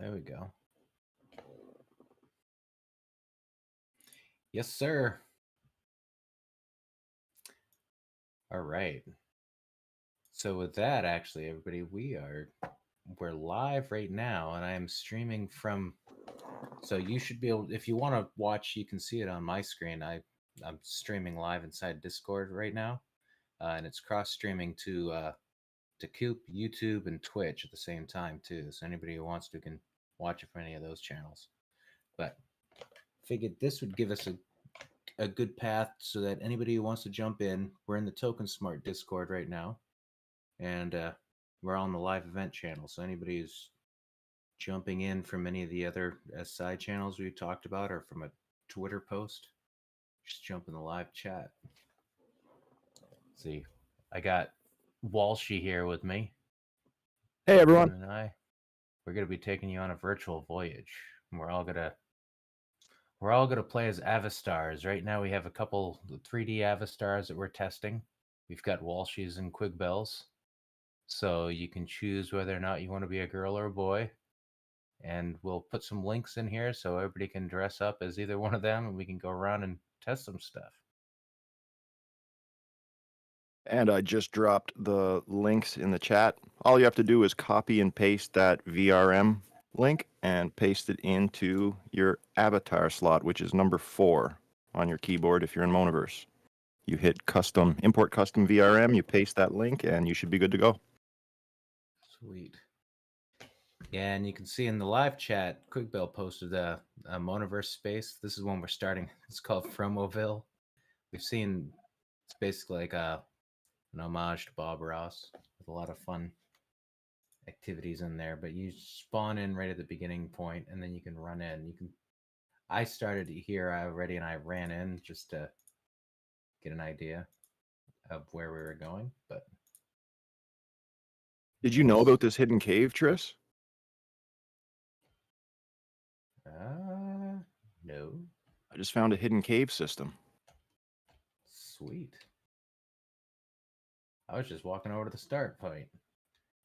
There we go. Yes, sir. All right. So with that, actually, everybody, we're live right now, and I am streaming from. So you should be able, if you want to watch, you can see it on my screen. I'm streaming live inside Discord right now, and it's cross streaming to Coop, YouTube, and Twitch at the same time too. So anybody who wants to can watch it from any of those channels. But figured this would give us a good path so that anybody who wants to jump in, we're in the Token Smart Discord right now, and we're on the live event channel. So anybody who's jumping in from any of the other side channels we talked about or from a Twitter post, just jump in the live chat. Let's see, I got Walshy here with me. Hey everyone. And we're gonna be taking you on a virtual voyage. We're all gonna play as Avastars. Right now we have a couple 3D Avastars that we're testing. We've got Walshies and Quigbells. So you can choose whether or not you want to be a girl or a boy. And we'll put some links in here so everybody can dress up as either one of them and we can go around and test some stuff. And I just dropped the links in the chat. All you have to do is copy and paste that VRM link and paste it into your avatar slot, which is number 4 on your keyboard if you're in Monoverse. You hit import custom VRM, you paste that link, and you should be good to go. Sweet. Yeah, and you can see in the live chat, Quigbell posted a Monoverse space. This is one we're starting. It's called Fromoville. We've seen it's basically like an homage to Bob Ross with a lot of fun activities in there. But you spawn in right at the beginning point, and then you can run in. I started here already, and I ran in just to get an idea of where we were going. But did you know about this hidden cave, Tris? No. I just found a hidden cave system. Sweet. I was just walking over to the start point.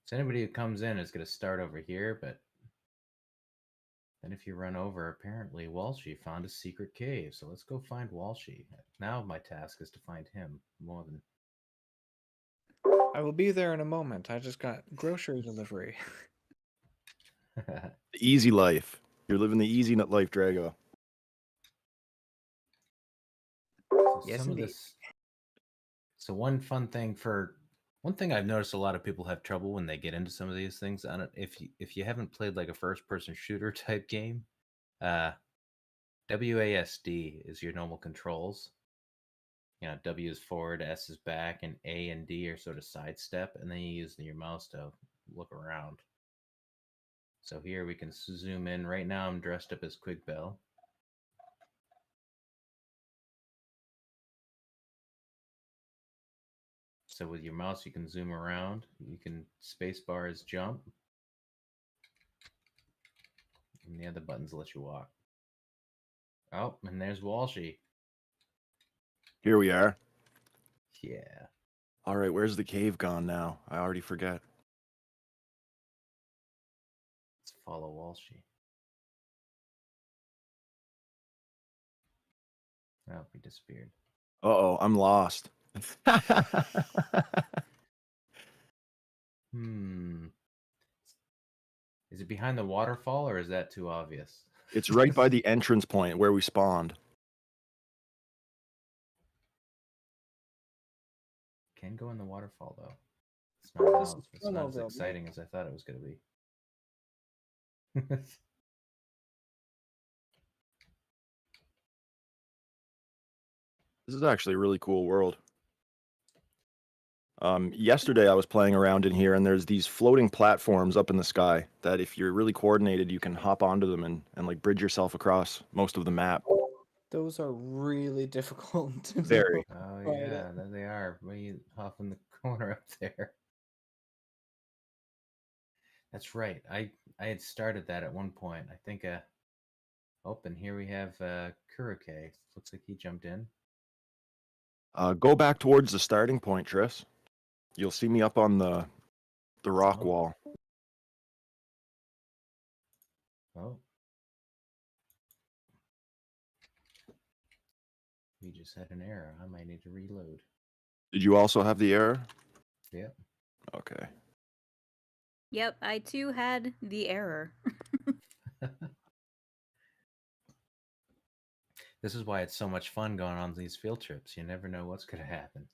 So anybody who comes in is going to start over here, but then if you run over, apparently Walshy found a secret cave. So let's go find Walshy. Now my task is to find him more than... I will be there in a moment. I just got grocery delivery. The easy life. You're living the easy life, Drago. So Yes, some indeed. of this... So one thing I've noticed a lot of people have trouble when they get into some of these things. I don't, if you haven't played like a first-person shooter type game, WASD is your normal controls. You know, W is forward, S is back, and A and D are sort of sidestep, and then you use your mouse to look around. So here we can zoom in. Right now I'm dressed up as Quigbell. So with your mouse you can zoom around. You can spacebar is jump. And the other buttons let you walk. Oh, and there's Walshy. Here we are. Yeah. All right, where's the cave gone now? I already forget. Let's follow Walshy. Oh, he disappeared. Uh-oh, I'm lost. Is it behind the waterfall or is that too obvious? It's right by the entrance point where we spawned. Can go in the waterfall though. It's not as exciting as I thought it was going to be. This is actually a really cool world. Yesterday I was playing around in here and there's these floating platforms up in the sky that if you're really coordinated, you can hop onto them and like bridge yourself across most of the map. Those are really difficult to Very. do. Oh yeah, there they are. Way off in the corner up there. That's right. I had started that at one point. I think oh, and here we have Kuroke. Looks like he jumped in. Go back towards the starting point, Tris. You'll see me up on the rock wall. Oh. We just had an error. I might need to reload. Did you also have the error? Yep. Okay. Yep, I too had the error. This is why it's so much fun going on these field trips. You never know what's going to happen,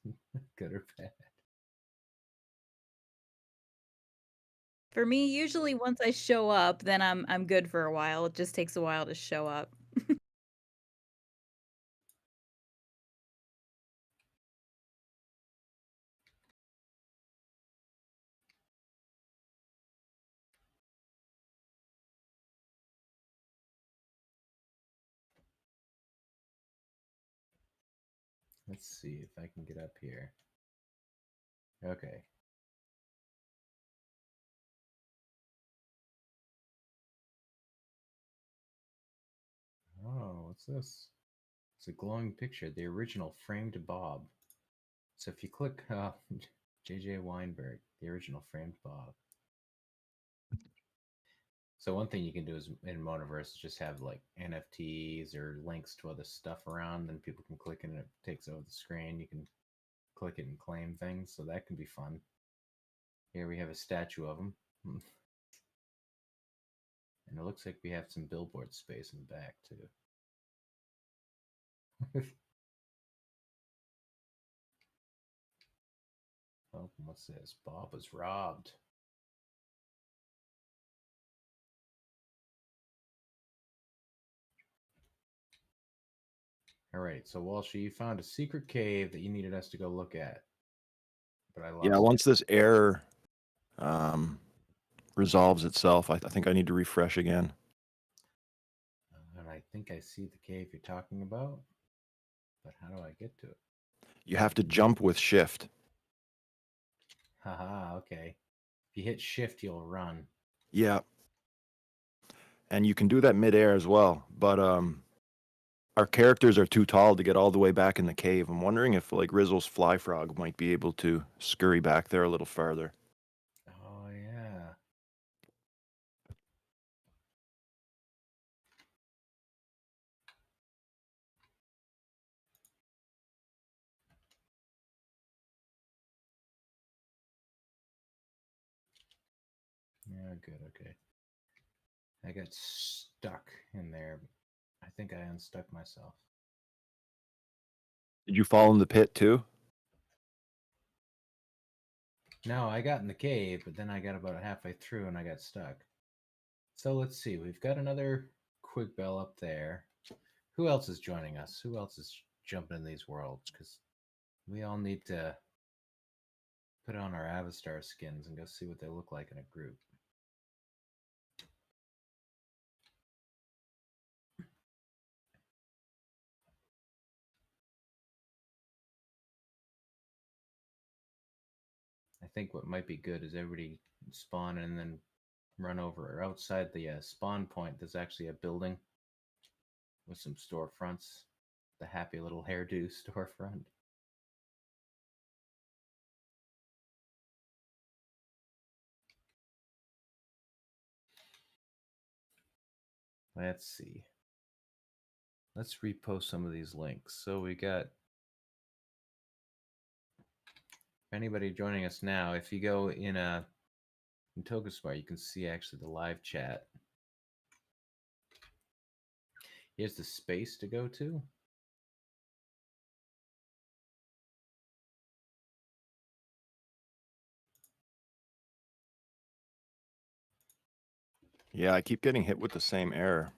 good or bad. For me, usually once I show up, then I'm good for a while. It just takes a while to show up. Let's see if I can get up here. Okay. Oh, what's this? It's a glowing picture, the original framed Bob. So if you click J.J. Weinberg, the original framed Bob. So one thing you can do is in Monoverse is just have like NFTs or links to other stuff around, then people can click it and it takes over the screen. You can click it and claim things, so that can be fun. Here we have a statue of him. And it looks like we have some billboard space in the back too. Oh, what's this? Bob was robbed. All right, so Walshy, you found a secret cave that you needed us to go look at. But I lost Yeah, it. once this error resolves itself, I think I need to refresh again. And I think I see the cave you're talking about. But how do I get to it? You have to jump with shift. Haha, okay. If you hit shift, you'll run. Yeah. And you can do that midair as well. But our characters are too tall to get all the way back in the cave. I'm wondering if like Rizzle's fly frog might be able to scurry back there a little farther. Oh, yeah. Yeah, good, okay. I got stuck in there. I think I unstuck myself. Did you fall in the pit too? No, I got in the cave, but then I got about halfway through and I got stuck. So let's see. We've got another quick bell up there. Who else is joining us? Who else is jumping in these worlds? Because we all need to put on our AvaStar skins and go see what they look like in a group. I think what might be good is everybody spawn and then run over. Or outside the spawn point, there's actually a building with some storefronts. The happy little hairdo storefront. Let's see. Let's repost some of these links. So we got anybody joining us now. If you go in TogaSmart, you can see actually the live chat. Here's the space to go to. Yeah, I keep getting hit with the same error.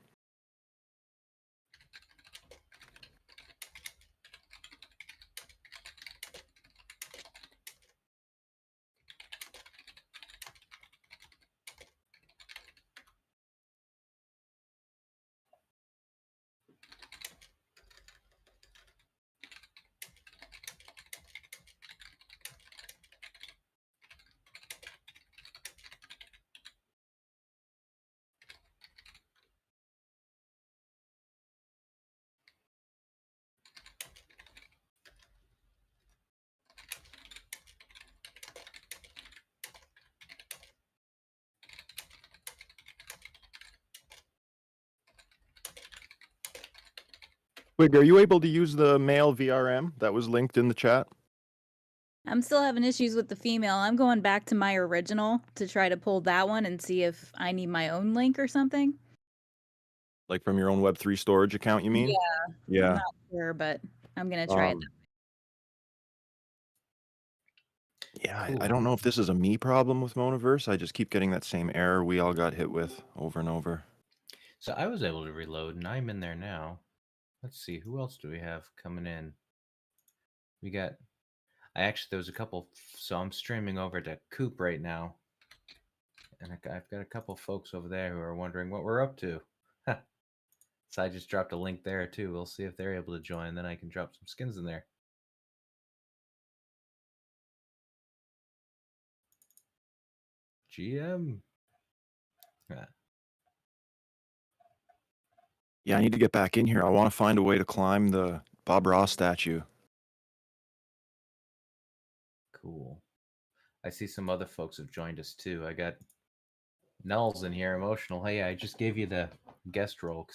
Wait, are you able to use the male VRM that was linked in the chat? I'm still having issues with the female. I'm going back to my original to try to pull that one and see if I need my own link or something. Like from your own Web3 storage account, you mean? Yeah. I'm Yeah. not sure, but I'm gonna try it. Yeah, I Cool. don't know if this is a me problem with Monoverse. I just keep getting that same error we all got hit with over and over. So I was able to reload, and I'm in there now. Let's see, who else do we have coming in? We got. There was a couple. So I'm streaming over to Coop right now, and I've got a couple folks over there who are wondering what we're up to. So I just dropped a link there too. We'll see if they're able to join. Then I can drop some skins in there. GM. Yeah. Yeah, I need to get back in here. I want to find a way to climb the Bob Ross statue. Cool. I see some other folks have joined us too. I got Nell's in here, emotional. Hey, I just gave you the guest role.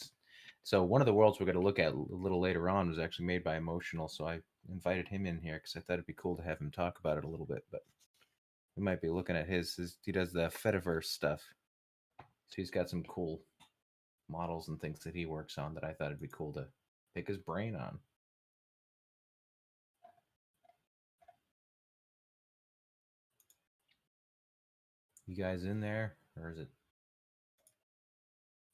So one of the worlds we're going to look at a little later on was actually made by Emotional. So I invited him in here because I thought it'd be cool to have him talk about it a little bit. But we might be looking at his he does the Fediverse stuff. So he's got some cool models and things that he works on that I thought it'd be cool to pick his brain on. You guys in there, or is it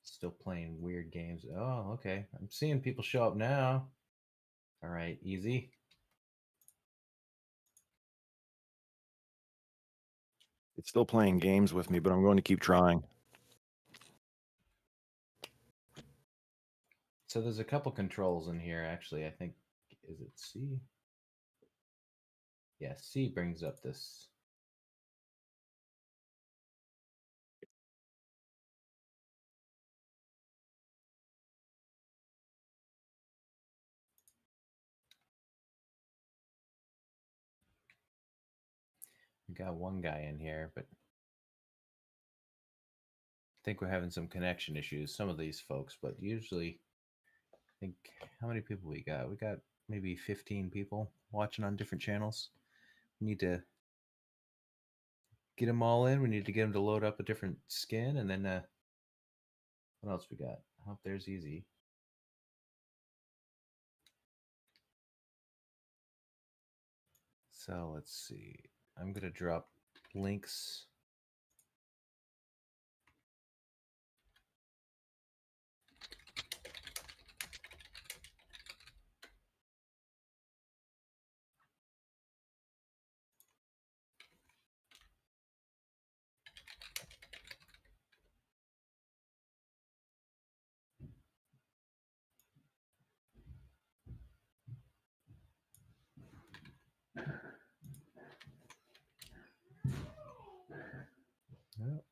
still playing weird games? Oh, okay. I'm seeing people show up now. All right, easy. It's still playing games with me, but I'm going to keep trying. So there's a couple controls in here, actually. I think, is it C? Yeah, C brings up this. We got one guy in here, but I think we're having some connection issues, some of these folks, but usually, I think, how many people we got? We got maybe 15 people watching on different channels. We need to get them all in. We need to get them to load up a different skin, and then what else we got? I hope there's easy. So let's see. I'm gonna drop links. Yep.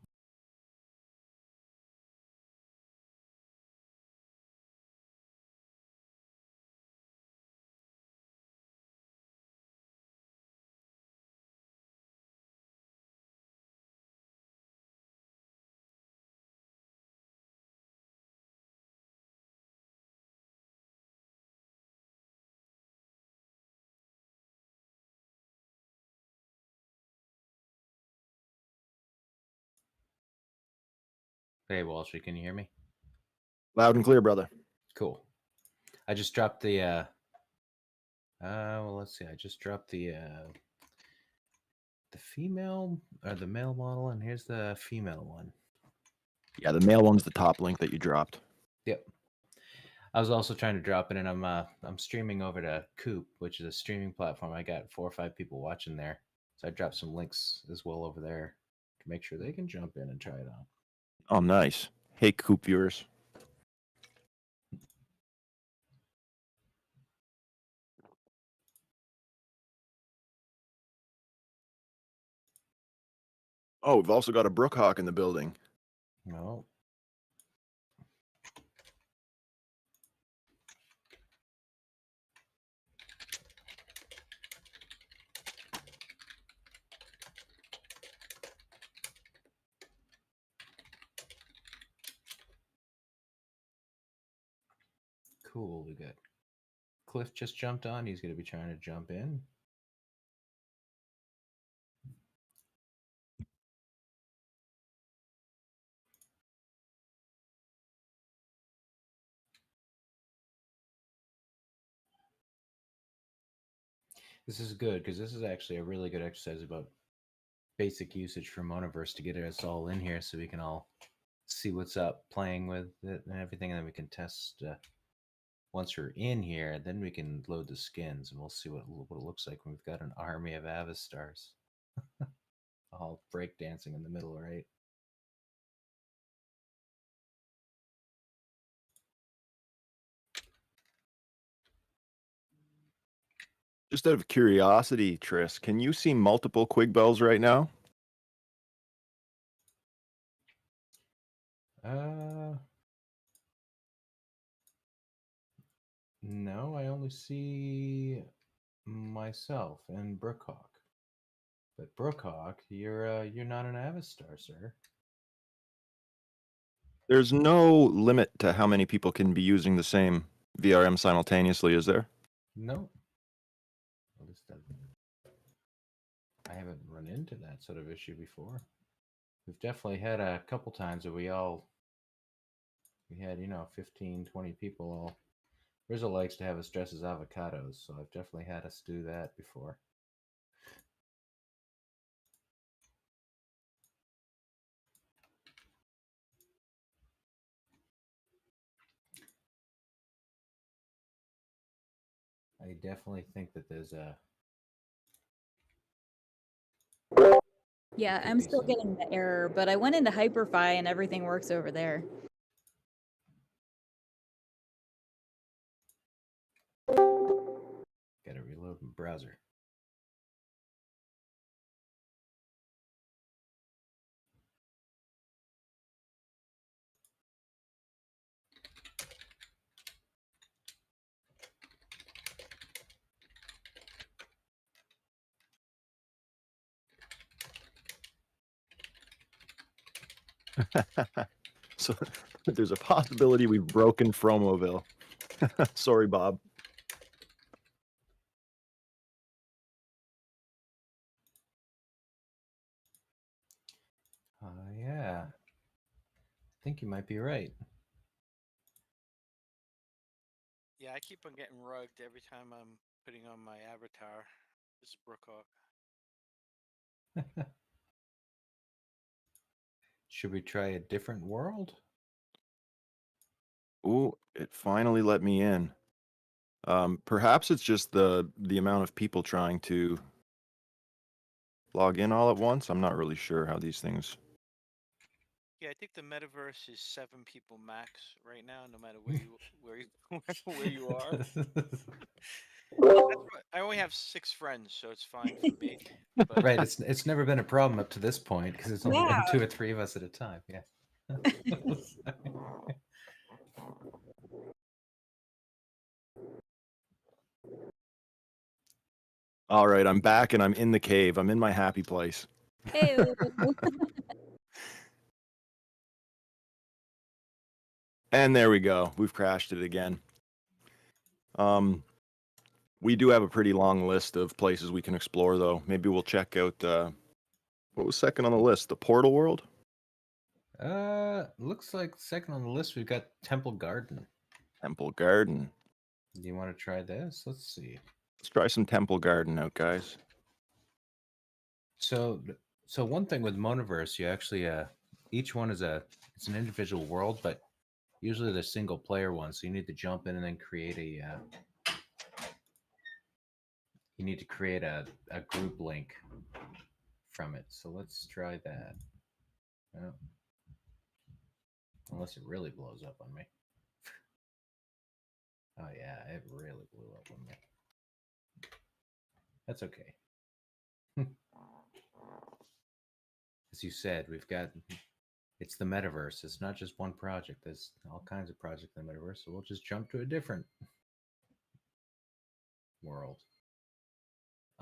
Hey, Walshy, can you hear me? Loud and clear, brother. Cool. I just dropped the well, let's see. I just dropped the female or the male model, and here's the female one. Yeah, the male one's the top link that you dropped. Yep. I was also trying to drop it, and I'm streaming over to Coop, which is a streaming platform. I got 4 or 5 people watching there, so I dropped some links as well over there to make sure they can jump in and try it out. Oh, nice. Hey, Coop viewers. Oh, we've also got a Brookhawk in the building. No. Cool. We got Cliff just jumped on. He's going to be trying to jump in. This is good because this is actually a really good exercise about basic usage for Monoverse to get us all in here so we can all see what's up, playing with it and everything, and then we can test. Once we're in here, then we can load the skins, and we'll see what it looks like when we've got an army of AvaStars all breakdancing in the middle, right? Just out of curiosity, Tris, can you see multiple Quig bells right now? No, I only see myself and Brookhawk. But Brookhawk, you're not an AvaStar, sir. There's no limit to how many people can be using the same VRM simultaneously, is there? No. At least I haven't run into that sort of issue before. We've definitely had a couple times where we had, 15, 20 people all. Rizzo likes to have us dress as avocados, so I've definitely had us do that before. I definitely think that there's a... Yeah, could I'm be still some- getting the error, but I went into Hyperfy and everything works over there. Gotta reload my browser. So there's a possibility we've broken Fromoville. Sorry, Bob. Yeah. I think you might be right. Yeah, I keep on getting rugged every time I'm putting on my avatar. This is Brookhawk. Should we try a different world? Ooh, it finally let me in. Perhaps it's just the amount of people trying to log in all at once. I'm not really sure how these things. Yeah, I think the metaverse is 7 people max right now, no matter where you are. I only have 6 friends, so it's fine for me. But Right, it's never been a problem up to this point because it's only been 2 or 3 of us at a time. Yeah. All right, I'm back and I'm in the cave. I'm in my happy place. Hey. And there we go. We've crashed it again. We do have a pretty long list of places we can explore, though. Maybe we'll check out what was second on the list? The Portal World? Looks like second on the list we've got Temple Garden. Temple Garden. Do you want to try this? Let's see. Let's try some Temple Garden out, guys. So one thing with Monoverse, you actually each one is it's an individual world, but usually they're single player ones. So you need to jump in and then create you need to create a group link from it. So let's try that. Oh. Unless it really blows up on me. Oh yeah, it really blew up on me. That's okay. As you said, it's the metaverse. It's not just one project. There's all kinds of projects in the metaverse. So we'll just jump to a different world.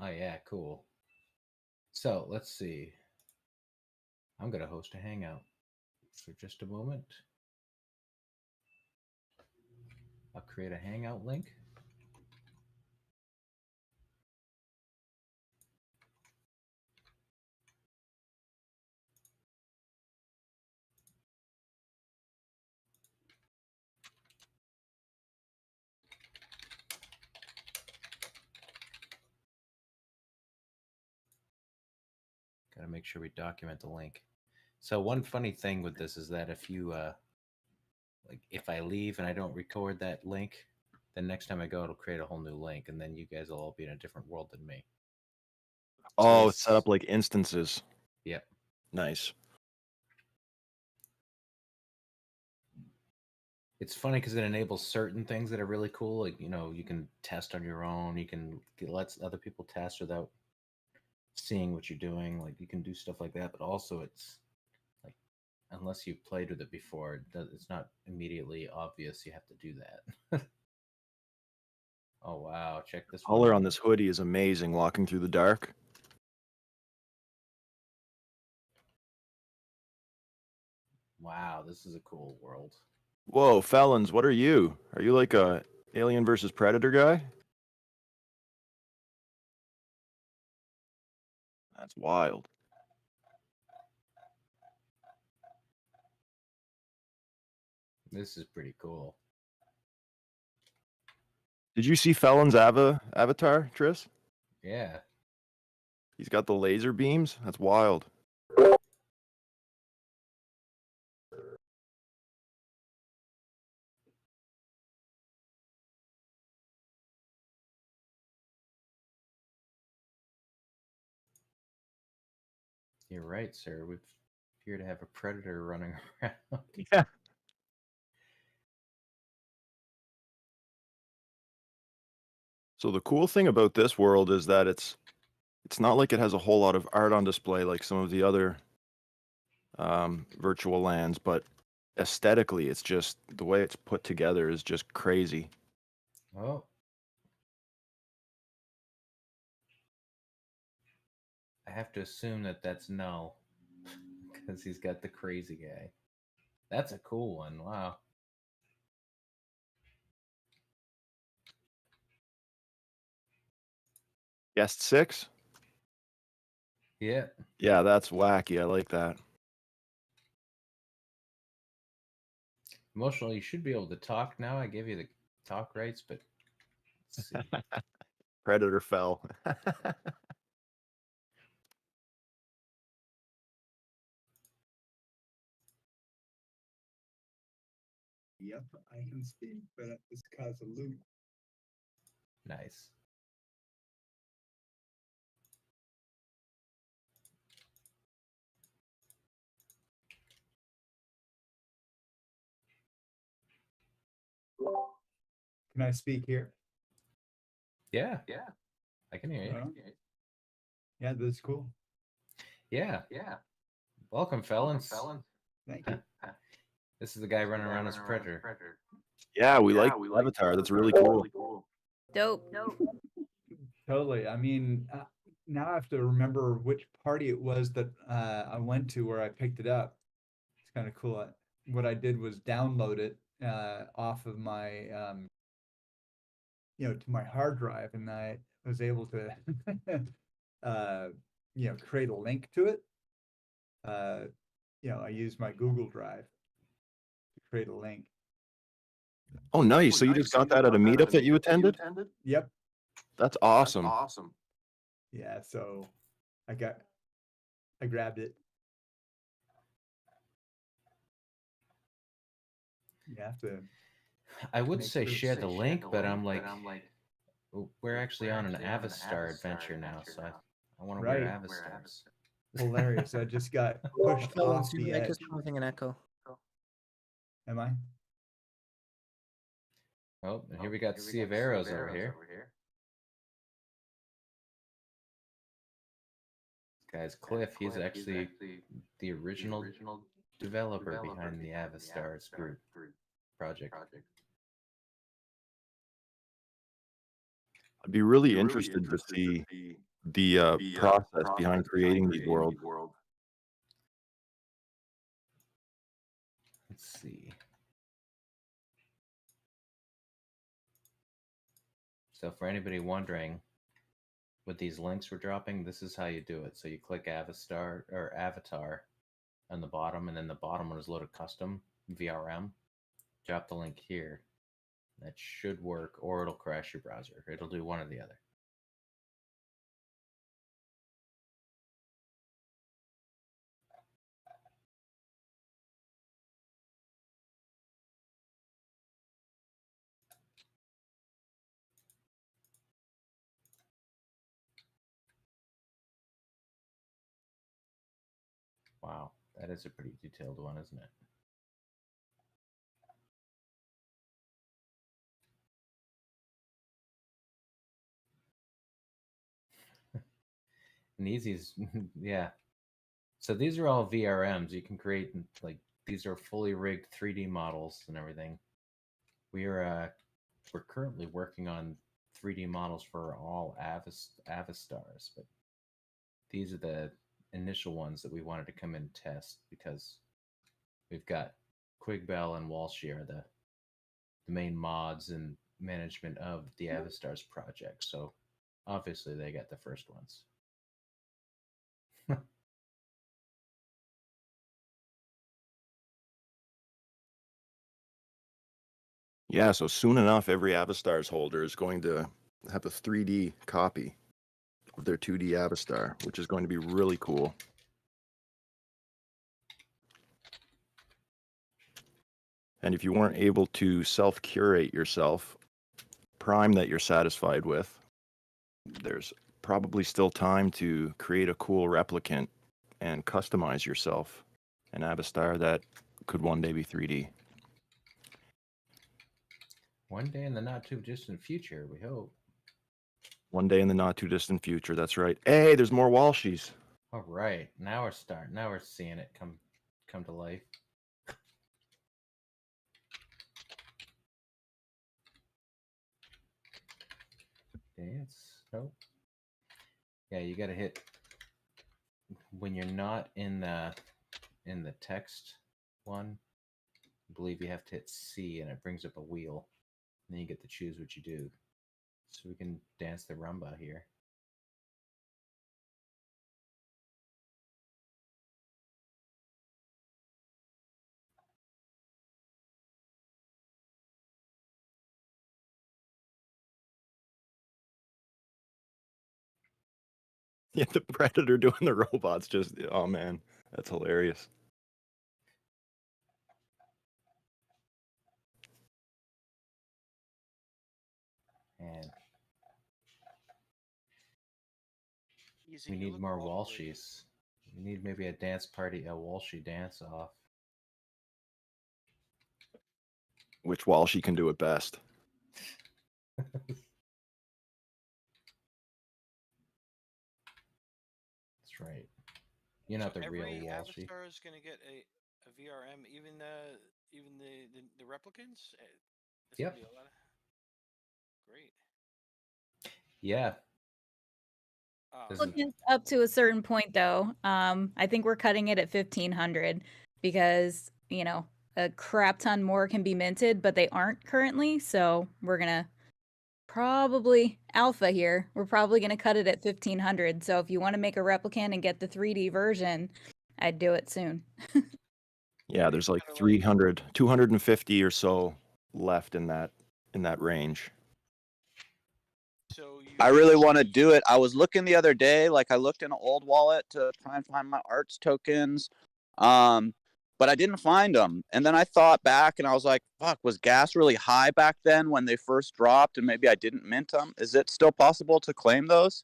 Oh yeah, cool. So let's see. I'm gonna host a hangout for just a moment. I'll create a hangout link. Gotta make sure we document the link. So one funny thing with this is that if you like if I leave and I don't record that link, then next time I go it'll create a whole new link, and then you guys will all be in a different world than me. Oh, So it's set up like instances. Yep. Nice. It's funny because it enables certain things that are really cool. Like, you can test on your own. You can let other people test without seeing what you're doing. Like, you can do stuff like that. But also, it's like, unless you've played with it before, it's not immediately obvious you have to do that. Oh, wow. Check this one Color out. on this hoodie is amazing. Walking through the dark. Wow, this is a cool world. Whoa, Felons, what are you? Are you like a Alien versus Predator guy? That's wild. This is pretty cool. Did you see Felon's avatar, Tris? Yeah. He's got the laser beams. That's wild. You're right, sir. We appear to have a predator running around. Yeah. So the cool thing about this world is that it's not like it has a whole lot of art on display like some of the other virtual lands, but aesthetically, it's just the way it's put together is just crazy. Oh. I have to assume that that's Null because he's got the crazy guy. That's a cool one. Wow. Guest 6? Yeah. Yeah, that's wacky. I like that. Emotional, you should be able to talk now. I gave you the talk rights, but let's see. Predator fell. Yep, I can speak, but it's cause of loop. Nice. Can I speak here? Yeah. I can hear you. Yeah, that's cool. Yeah. Welcome, felons. Thank you. This is the guy running around as a predator. Yeah, we like the avatar. That's really cool. Dope. Totally. I mean, now I have to remember which party it was that I went to where I picked it up. It's kind of cool. What I did was download it off of my, to my hard drive, and I was able to, create a link to it. I used my Google Drive to create a link. Oh, nice. So you just got that at a meetup that you attended? Yep. That's awesome. Yeah, so I grabbed it. You have to. I would Make say sure to share the link, but I'm like, we're actually on an AvaStar adventure now, so I want to wear Right. AvaStars. Hilarious. I just got pushed off the Your mic edge. is causing an echo. Am I? Oh, and here we got Sea of Arrows over here. This guy's Cliff. He's actually the original developer behind the AvaStars group project. I'd be really interested to see the process behind creating these worlds. Let's see. So for anybody wondering, with these links we're dropping, this is how you do it. So you click Avastar or Avatar on the bottom, and then the bottom one is loaded custom VRM. Drop the link here. That should work, or it'll crash your browser. It'll do one or the other. Wow, that is a pretty detailed one, isn't it? And Easy's, yeah. So these are all VRMs. You can create, like, these are fully rigged 3D models and everything. We're currently working on 3D models for all Avastars, but these are the initial ones that we wanted to come in and test because we've got Quigbell and Walshy are the main mods and management of the Avastars project. So obviously they got the first ones. Yeah, so soon enough, every Avastars holder is going to have a 3D copy of their 2D Avastar, which is going to be really cool. And if you weren't able to self-curate yourself, prime that you're satisfied with, there's probably still time to create a cool replicant and customize yourself an Avastar that could one day be 3D. One day in the not too distant future, we hope. One day in the not too distant future, that's right. Hey, there's more Walshies. All right, now we're starting. Now we're seeing it come to life. Dance. Nope. Yeah, you got to hit when you're not in the text one. I believe you have to hit C, and it brings up a wheel. And then you get to choose what you do. So we can dance the rumba here. Yeah, the Predator doing the robots just, oh man, that's hilarious. And Easy, we you need look more lovely. Walshies. We need maybe a dance party, a Walshie dance off. Which Walshie can do it best. That's right. You're not So the real every Walshie. Avastar is gonna get a VRM, even the replicants. This Yep. would be a lot of great. Yeah. This is- Replicants up to a certain point, though. I think we're cutting it at 1,500 because a crap ton more can be minted, but they aren't currently. So we're gonna probably alpha here. We're probably gonna cut it at 1,500. So if you want to make a replicant and get the 3D version, I'd do it soon. Yeah, there's like Kinda 300, 250 or so left in that range. So you. I really want to do it. I was looking the other day, like I looked in an old wallet to try and find my arts tokens, but I didn't find them. And then I thought back and I was like, fuck, was gas really high back then when they first dropped and maybe I didn't mint them? Is it still possible to claim those?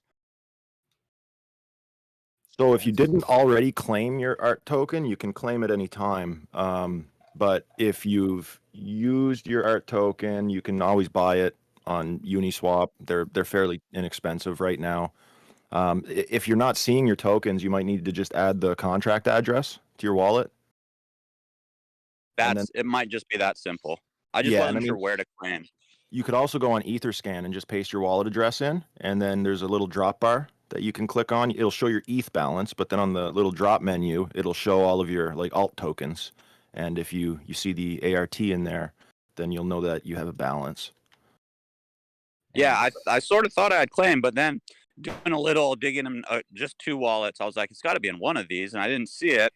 So if you didn't already claim your art token, you can claim it any time. But if you've used your art token, you can always buy it on Uniswap. They're fairly inexpensive right now. If you're not seeing your tokens, you might need to just add the contract address to your wallet. And then, It might just be that simple. I just Yeah, wasn't and I sure mean- where to claim. You could also go on Etherscan and just paste your wallet address in, and then there's a little drop bar that you can click on. It'll show your ETH balance, but then on the little drop menu, it'll show all of your like alt tokens. And if you see the ART in there, then you'll know that you have a balance. Yeah, I sort of thought I had claimed, but then doing a little digging in just 2 wallets, I was like, it's got to be in one of these, and I didn't see it.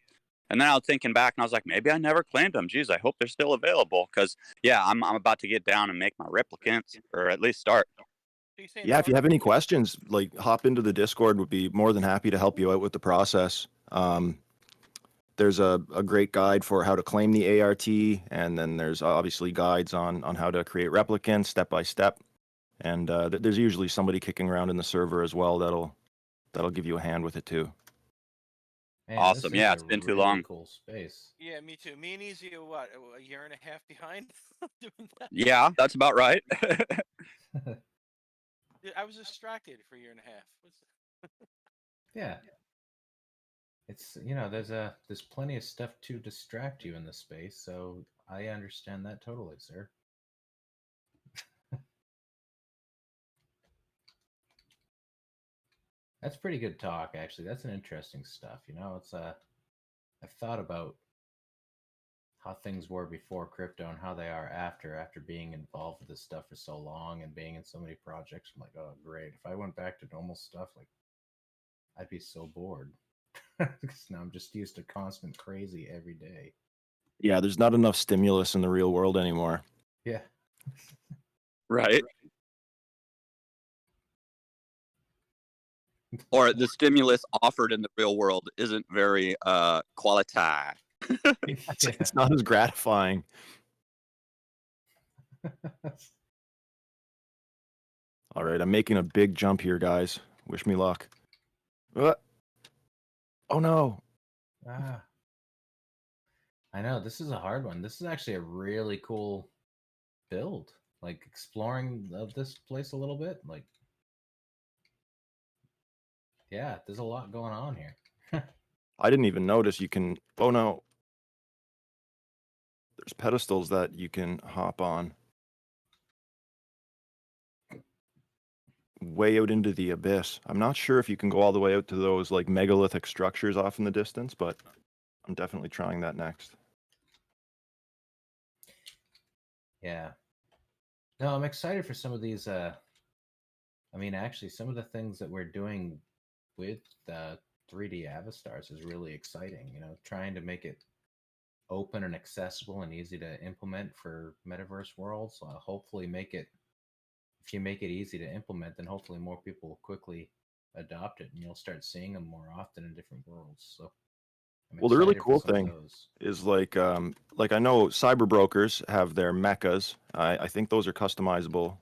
And then I was thinking back, and I was like, maybe I never claimed them. Geez, I hope they're still available, because yeah, I'm about to get down and make my replicants, or at least start. Yeah, if you have any questions, like hop into the Discord. Would be more than happy to help you out with the process. There's a great guide for how to claim the ART, and then there's obviously guides on how to create replicants step by step. And there's usually somebody kicking around in the server as well that'll give you a hand with it too. Man, Awesome. this Yeah, is it's a been too really long. cool space. Yeah, me too. Me and Easy are what, a year and a half behind doing that? Yeah, that's about right. Dude, I was distracted for a year and a half. Yeah. It's there's plenty of stuff to distract you in this space, so I understand that totally, sir. That's pretty good talk, actually. That's an interesting stuff. It's I've thought about how things were before crypto and how they are after being involved with this stuff for so long and being in so many projects. I'm like, oh great. If I went back to normal stuff, like I'd be so bored. Because now I'm just used to constant crazy every day. Yeah, there's not enough stimulus in the real world anymore. Yeah. Right. Or the stimulus offered in the real world isn't very quality. It's not as gratifying. All right, I'm making a big jump here, guys. Wish me luck. Oh no. Ah. I know, this is a hard one. This is actually a really cool build. Like exploring of this place a little bit. Like, yeah, there's a lot going on here. I didn't even notice you can. Oh no. There's pedestals that you can hop on. Way out into the abyss. I'm not sure if you can go all the way out to those like megalithic structures off in the distance, but I'm definitely trying that next. Yeah. No, I'm excited for some of these. Actually, some of the things that we're doing with 3D Avastars is really exciting. Trying to make it open and accessible and easy to implement for metaverse worlds. Hopefully, if you make it easy to implement, then hopefully more people will quickly adopt it, and you'll start seeing them more often in different worlds. So, I'm Well, the really excited for cool some of thing those. is like I know cyber brokers have their mechas. I think those are customizable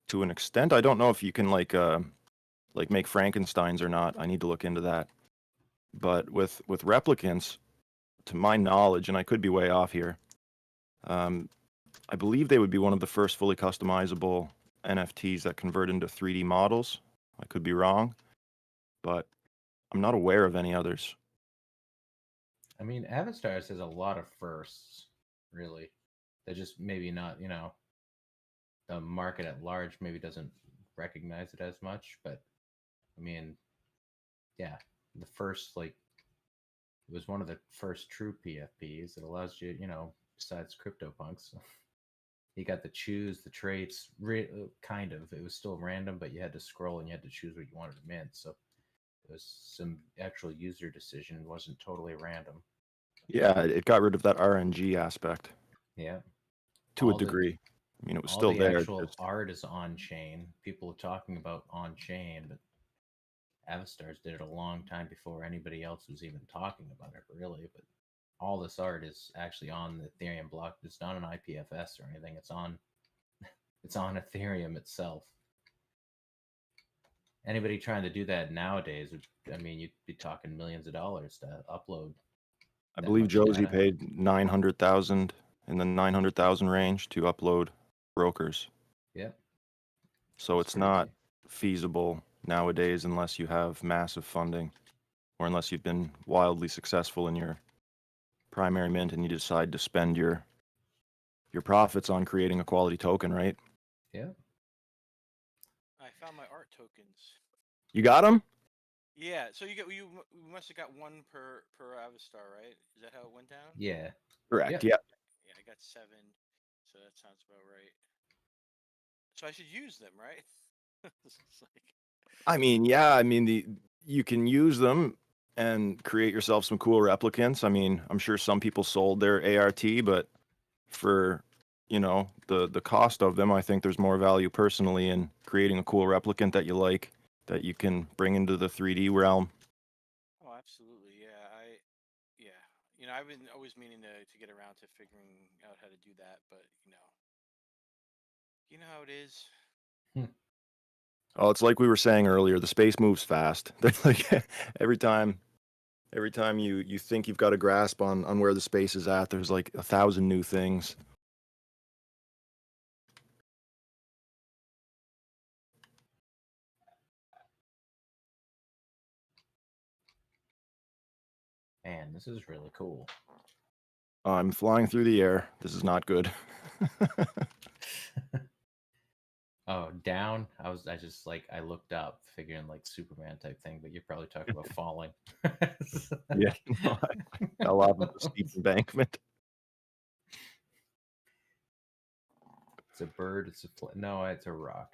to an extent. I don't know if you can like make Frankensteins or not. I need to look into that. But with replicants, to my knowledge, and I could be way off here, I believe they would be one of the first fully customizable NFTs that convert into 3D models. I could be wrong, but I'm not aware of any others. Avastars has a lot of firsts, really. They're just maybe not, the market at large maybe doesn't recognize it as much. But yeah, the first, like, it was one of the first true PFPs. It allows you, besides CryptoPunks, you got to choose the traits, kind of. It was still random, but you had to scroll and you had to choose what you wanted to mint. So it was some actual user decision. It wasn't totally random. Yeah, it got rid of that RNG aspect. Yeah. To a degree. It was all still the there. actual art is on chain. People are talking about on chain, but Avastars did it a long time before anybody else was even talking about it, really. But all this art is actually on the Ethereum block. It's not an IPFS or anything. It's on Ethereum itself. Anybody trying to do that nowadays, you'd be talking millions of dollars to upload. I believe Josie data. paid 900,000 in the 900,000 range to upload brokers. Yep. So it's not feasible nowadays unless you have massive funding or unless you've been wildly successful in your primary mint and you decide to spend your profits on creating a quality token, right? Yeah. I found my art tokens. You got them? Yeah, so you must have got one per Avastar, right? Is that how it went down? Yeah. Correct. Yep. Yeah. Yeah, I got 7, so that sounds about right. So I should use them, right? You can use them and create yourself some cool replicants. I'm sure some people sold their ART, but for the cost of them, I think there's more value personally in creating a cool replicant that you like that you can bring into the 3D realm. Oh, absolutely. Yeah. I've been always meaning to get around to figuring out how to do that, but you know how it is. Oh, it's like we were saying earlier. The space moves fast. Like every time, every time you think you've got a grasp on where the space is at, there's like 1,000 new things. Man, this is really cool. I'm flying through the air. This is not good. Oh, down. I just like I looked up, figuring like Superman type thing, but you're probably talking about falling. Yeah, no, I fell off of a steep embankment. It's a bird. It's a no. It's a rock.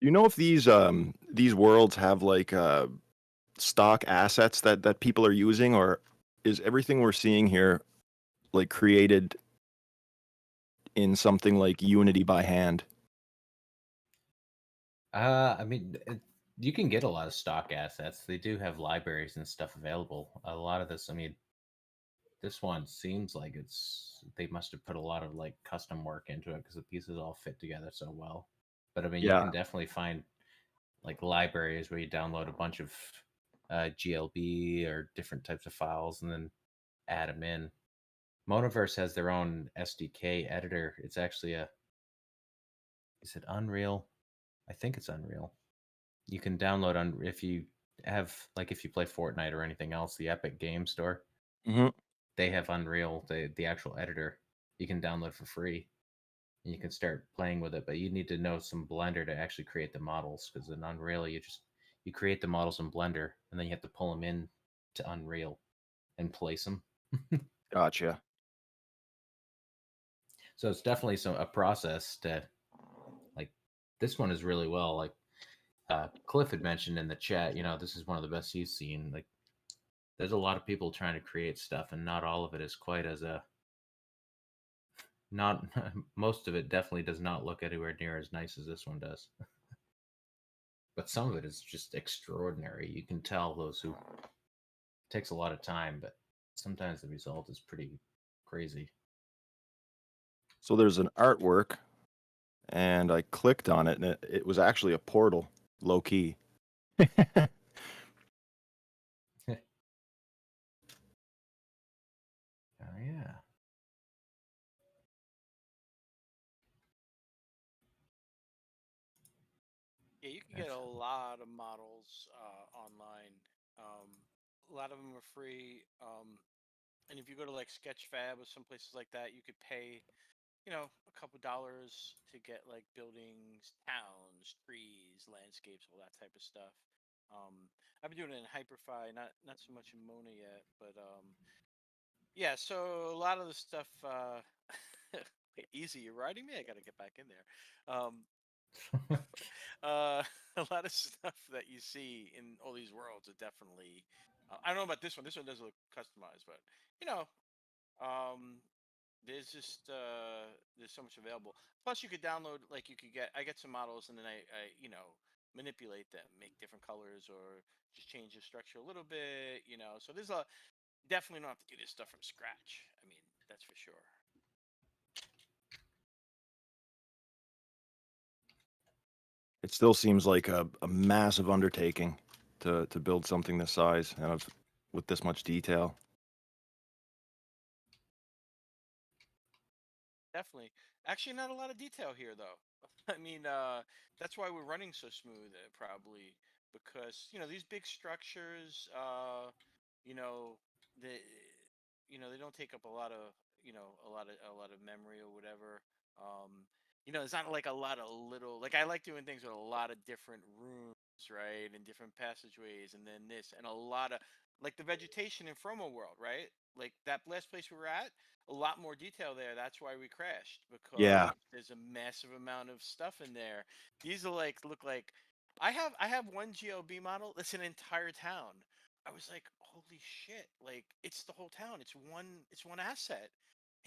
You know if these worlds have like stock assets that people are using, or is everything we're seeing here like created in something like Unity by hand? I mean, you can get a lot of stock assets. They do have libraries and stuff available. A lot of this, I mean, this one seems like they must have put a lot of like custom work into it because the pieces all fit together so well. But I mean, you Yeah. can definitely find like libraries where you download a bunch of GLB or different types of files and then add them in. Monoverse has their own SDK editor. It's actually is it Unreal? I think it's Unreal. You can download on if you have like if you play Fortnite or anything else, the Epic Game Store, Mm-hmm. they have Unreal, the actual editor. You can download for free, and you can start playing with it. But you need to know some Blender to actually create the models, because in Unreal you create the models in Blender, and then you have to pull them in to Unreal and place them. Gotcha. So it's definitely a process to like. This one is really well like Cliff had mentioned in the chat. This is one of the best he's seen. Like, there's a lot of people trying to create stuff, and not all of it is quite as not most of it definitely does not look anywhere near as nice as this one does. But some of it is just extraordinary. You can tell those who it takes a lot of time, but sometimes the result is pretty crazy. So there's an artwork, and I clicked on it, and it was actually a portal, low key. Oh yeah. Yeah, you can get a lot of models online. A lot of them are free. And if you go to like Sketchfab or some places like that, you could pay, a couple dollars to get like buildings, towns, trees, landscapes, all that type of stuff. I've been doing it in Hyperfy, not so much in Mona yet, but yeah. So a lot of the stuff, wait, easy, you're riding me. I got to get back in there. A lot of stuff that you see in all these worlds are definitely. I don't know about this one. This one doesn't look customized, but you know, um, there's just there's so much available. Plus, you could download like I get some models and then I manipulate them, make different colors or just change the structure a little bit. So there's definitely don't have to do this stuff from scratch. I mean, that's for sure. It still seems like a massive undertaking to build something this size and with this much detail. Definitely. Actually, not a lot of detail here, though. I mean, that's why we're running so smooth, probably because these big structures, you know, they, they don't take up a lot of, a lot of memory or whatever. It's not like a lot of little. Like I like doing things with a lot of different rooms, right, and different passageways, and then this, and a lot of like the vegetation in Fromo World, right? Like that last place we were at, a lot more detail there. That's why we crashed because Yeah. there's a massive amount of stuff in there. These are like look like I have one GLB model that's an entire town. I was like, holy shit! Like it's the whole town. It's one asset.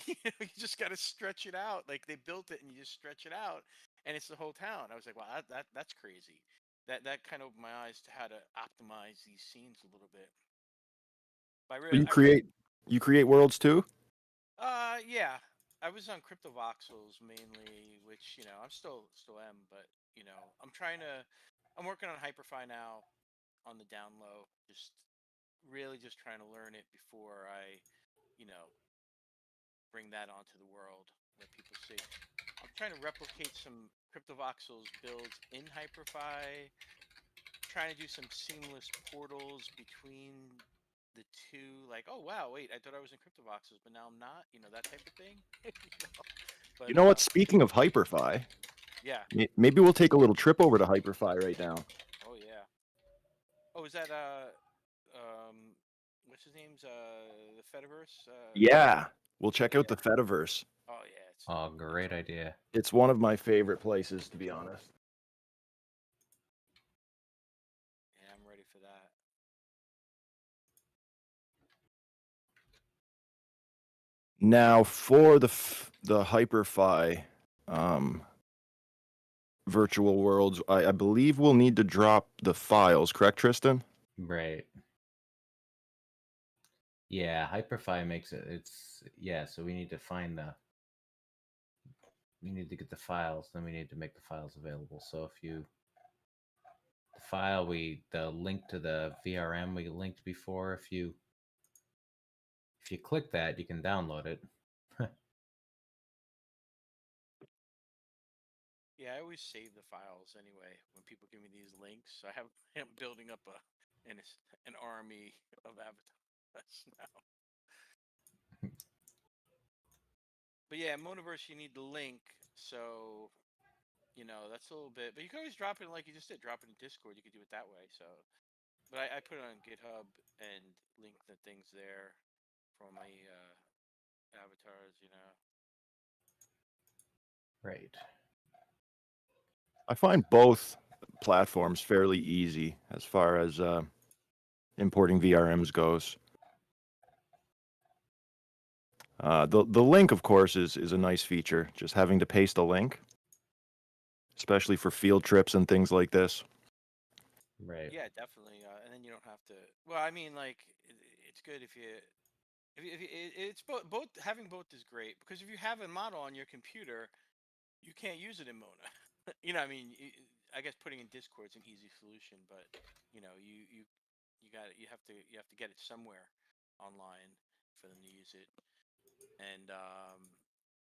You just got to stretch it out. Like they built it and you just stretch it out, and it's the whole town. I was like, wow, that's crazy. That kind of opened my eyes to how to optimize these scenes a little bit. But So you create worlds too? yeah, I was on CryptoVoxels mainly, which I'm still am, but I'm working on Hyperfy now on the down low, just really just trying to learn it before I, you know, bring that onto the world, let people see. I'm trying to replicate some CryptoVoxels builds in Hyperfy, trying to do some seamless portals between the two, like, oh wow, wait, I thought I was in CryptoVoxels, but now I'm not, that type of thing. But You know what? Speaking of Hyperfy, yeah. maybe we'll take a little trip over to Hyperfy right now. Oh yeah. Oh, is that what's his name's the Fediverse? Yeah, we'll check out Yeah. the Fediverse. Oh yeah, it's Oh, great idea. It's one of my favorite places, to be honest. yeah, I'm ready for that. Now, for the Hyperfy virtual worlds, I believe we'll need to drop the files, correct, Tristan? Right. Yeah, Hyperfy makes it. So we need to find we need to get the files, then we need to make the files available. So if you the link to the VRM we linked before, if you click that, you can download it. Yeah, I always save the files anyway when people give me these links. I'm building up an army of avatars now. But yeah, Monoverse, you need the link, so that's a little bit. But you can always drop it like you just did. Drop it in Discord. You could do it that way. So, but I put it on GitHub and link the things there for my avatars. Right. I find both platforms fairly easy as far as importing VRMs goes. The link, of course, is a nice feature. Just having to paste a link, especially for field trips and things like this. Right. Yeah, definitely. And then you don't have to. Well, I mean, like it's good if you. It's both having both is great because if you have a model on your computer, you can't use it in Mona. I mean, I guess putting in Discord is an easy solution, but you you have to get it somewhere online for them to use it. And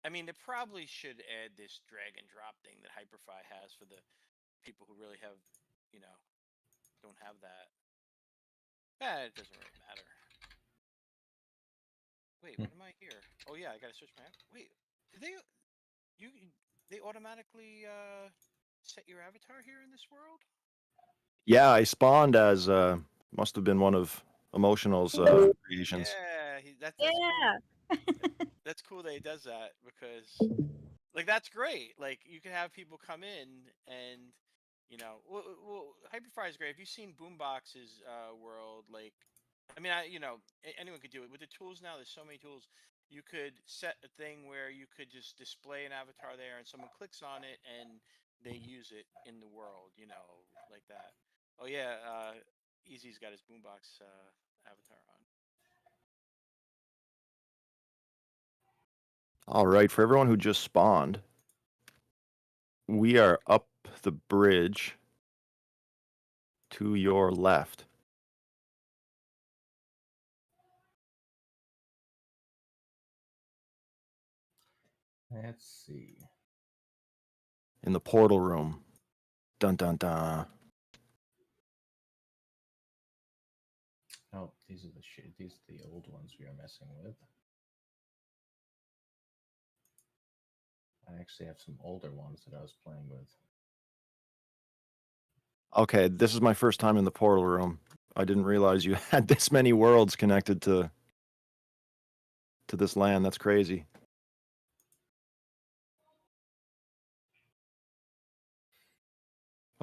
I mean, they probably should add this drag and drop thing that Hyperfy has for the people who really have, don't have that. It doesn't really matter. Wait, what am I here? Oh yeah, I gotta switch my. Wait, did they automatically set your avatar here in this world? Yeah, I spawned as must have been one of Emotional's creations. Yeah, that's Yeah. cool. That's cool that he does that because like that's great. Like you can have people come in and well Hyperfire is great. Have you seen Boombox's world? Like, I mean, anyone could do it with the tools now. There's so many tools. You could set a thing where you could just display an avatar there, and someone clicks on it and they use it in the world. Like that. Oh yeah, Easy's got his Boombox avatar on. All right, for everyone who just spawned, we are up the bridge to your left. Let's see. In the portal room. Dun dun dun. Oh, these are the old ones we are messing with. I actually have some older ones that I was playing with. Okay, this is my first time in the portal room. I didn't realize you had this many worlds connected to this land. That's crazy.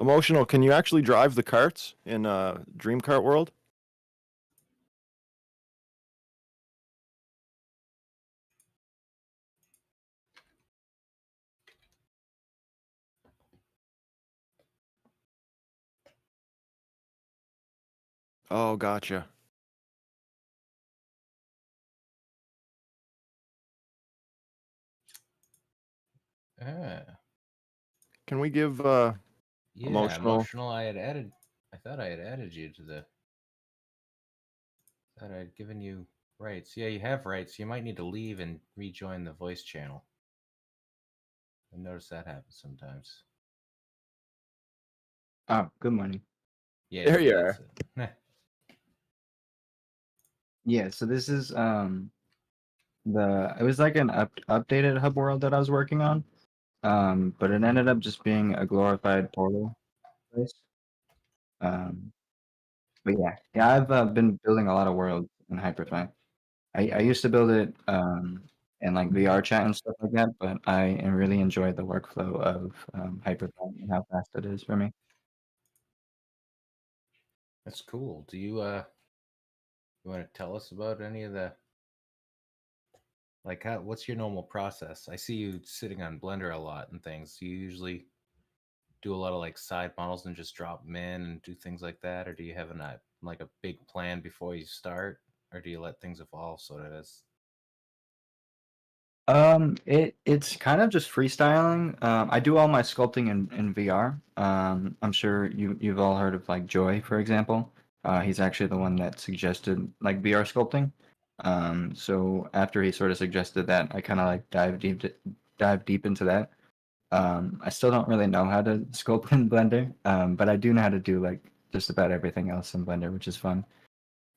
Emotional, can you actually drive the carts in Dream Kart World? Oh, gotcha. Ah, Can we give yeah, emotional? I thought I had added you to the. Thought I'd given you rights. Yeah, you have rights. You might need to leave and rejoin the voice channel. I notice that happens sometimes. Oh, good morning. Yeah, There you that's are. it. Yeah, so this is it was like an updated hub world that I was working on. But it ended up just being a glorified portal place. Um, but yeah, I've been building a lot of worlds in Hyperfine. I used to build it in like VR chat and stuff like that, but I really enjoy the workflow of Hyperfine and how fast it is for me. That's cool. Do you you want to tell us about any of the like what's your normal process? I see you sitting on Blender a lot and things. Do you usually do a lot of like side models and just drop them in and do things like that, or do you have like a big plan before you start, or do you let things evolve sort of as? It's kind of just freestyling. I do all my sculpting in VR. I'm sure you've all heard of like Joy, for example. He's actually the one that suggested like VR sculpting. So after he sort of suggested that, I kind of like dive deep into that. I still don't really know how to sculpt in Blender, but I do know how to do like just about everything else in Blender, which is fun.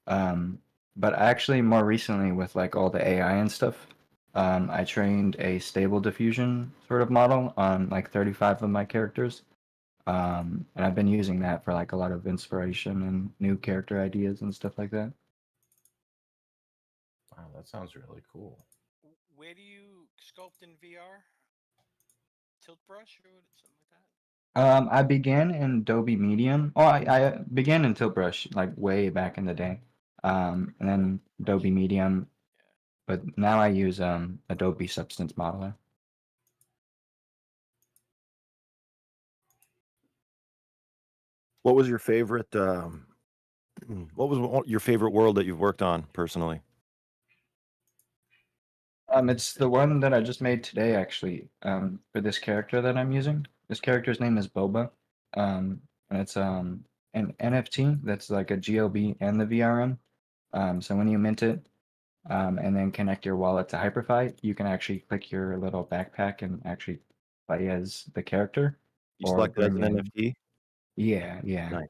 Um, but actually, more recently, with like all the AI and stuff, I trained a stable diffusion sort of model on like 35 of my characters. And I've been using that for like a lot of inspiration and new character ideas and stuff like that. Wow, that sounds really cool. Where do you sculpt in VR? Tilt brush or something like that? I began in Adobe Medium. Oh, I began in Tilt Brush like way back in the day. And then Adobe Medium, Yeah. but now I use Adobe Substance Modeler. What was your favorite? What was your favorite world that you've worked on personally? It's the one that I just made today, actually, for this character that I'm using. This character's name is Boba, and it's an NFT that's like a GOB and the VRM. So when you mint it, and then connect your wallet to Hyperfi, you can actually click your little backpack and actually play as the character, You or select it as bring an in. NFT. Yeah. Nice.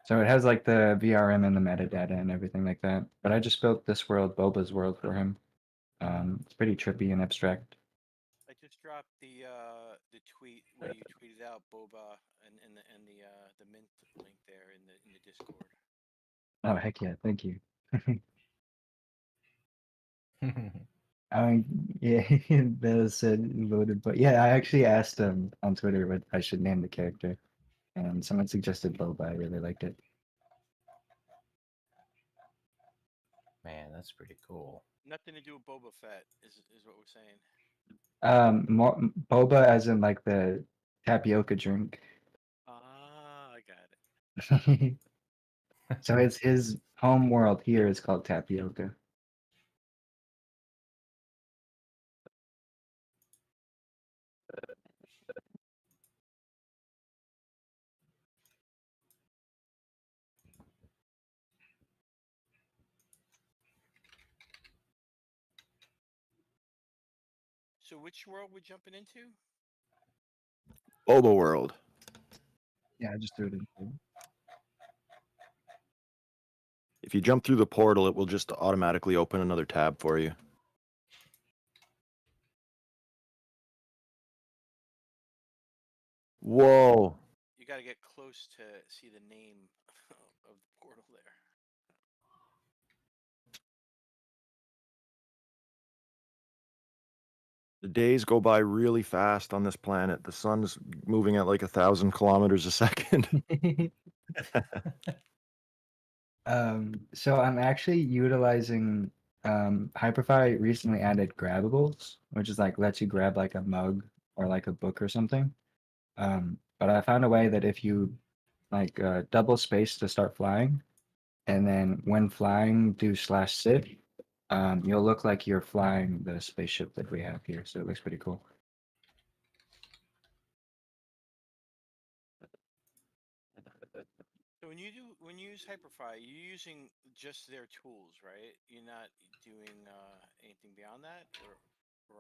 So it has like the VRM and the metadata and everything like that. But I just built this world, Boba's world, for him. It's pretty trippy and abstract. I just dropped the tweet where you tweeted out Boba and the mint link there in the Discord. Oh heck yeah, thank you. I mean, yeah, Bella said voted, but yeah, I actually asked on Twitter what I should name the character, and someone suggested Boba. I really liked it. Man, that's pretty cool. Nothing to do with Boba Fett is what we're saying. More Boba as in like the tapioca drink. Ah, I got it. So it's his home world here is called tapioca. So which world we're jumping into? Boba World. Yeah, I just threw it in. If you jump through the portal, it will just automatically open another tab for you. Whoa. You got to get close to see the name of the portal there. The days go by really fast on this planet. The sun's moving at like 1,000 kilometers a second. So I'm actually utilizing Hyperfy recently added grabbables, which is like lets you grab like a mug or like a book or something. But I found a way that if you like double space to start flying, and then when flying, do /sit. You'll look like you're flying the spaceship that we have here, so it looks pretty cool. So when you use Hyperfy, you're using just their tools, right? You're not doing anything beyond that, or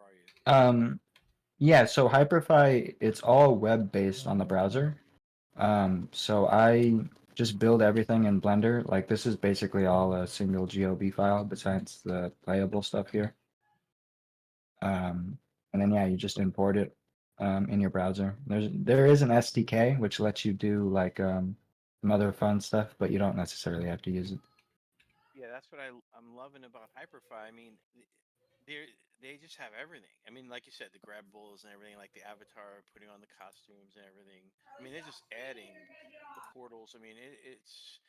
are you? Yeah, so Hyperfy, it's all web-based on the browser. So I just build everything in Blender. Like this is basically all a single GOB file besides the playable stuff here. And then yeah, you just import it in your browser. There is an SDK which lets you do like some other fun stuff, but you don't necessarily have to use it. Yeah, that's what I'm loving about Hyperfy. I mean, they just have everything. I mean, like you said, the grabbables and everything, like the avatar, putting on the costumes and everything. I mean, they're just adding the portals. I mean, it's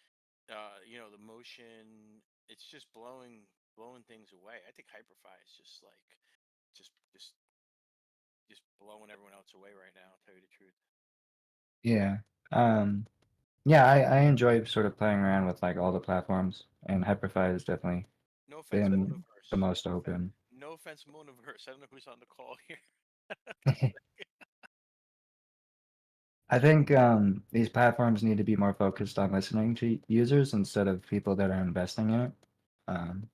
the motion. It's just blowing things away. I think Hyperfy is just like just just just blowing everyone else away right now. Tell you the truth. Yeah. Yeah, I enjoy sort of playing around with like all the platforms, and Hyperfy has definitely No offense, been the Monoverse. most open. No offense, Monoverse. I don't know who's on the call here. I think these platforms need to be more focused on listening to users instead of people that are investing in it. Um,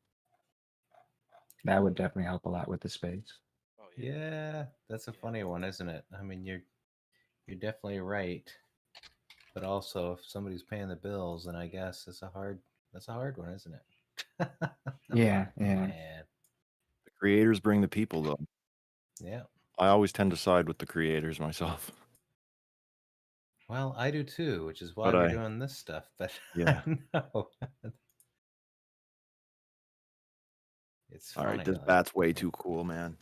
that would definitely help a lot with the space. Oh yeah. Yeah, that's a Yeah. funny one, isn't it? I mean, you're definitely right, but also if somebody's paying the bills, then I guess that's a hard one, isn't it? Yeah, yeah. Man, The creators bring the people, though. yeah. I always tend to side with the creators myself. Well, I do too, which is why But we're doing this stuff. But yeah. no, it's All right, funny. this Like, bat's way too cool, man.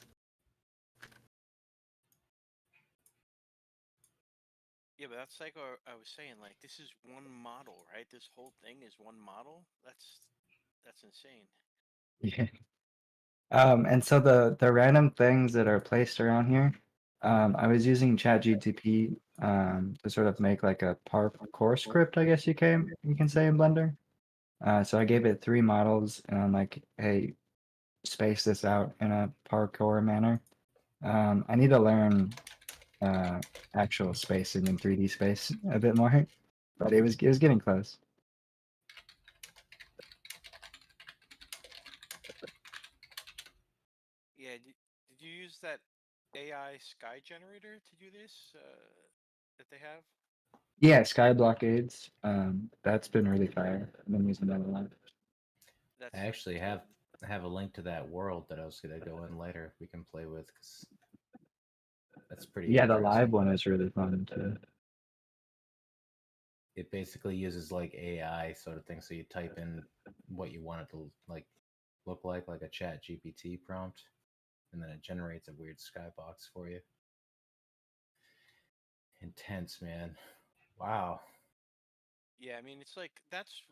Yeah, but that's like I was saying. Like this is one model, right? This whole thing is one model. That's insane. Yeah. And so the random things that are placed around here, I was using ChatGPT to sort of make like a parkour script, I guess you can say in Blender. So I gave it 3 models, and I'm like, hey, space this out in a parkour manner. I need to learn actual spacing in 3D space a bit more, but it was getting close. Yeah. Did you use that AI sky generator to do this? That they have. Yeah, sky blockades. That's been really fire. I've been using that a lot. I That's actually have a link to that world that I was gonna go in later. We can play with because that's pretty Yeah, the live interesting. one is really fun too. It basically uses like AI sort of thing. So you type in what you want it to like look like a Chat GPT prompt, and then it generates a weird skybox for you. Intense, man. Wow. Yeah. I mean, it's like that's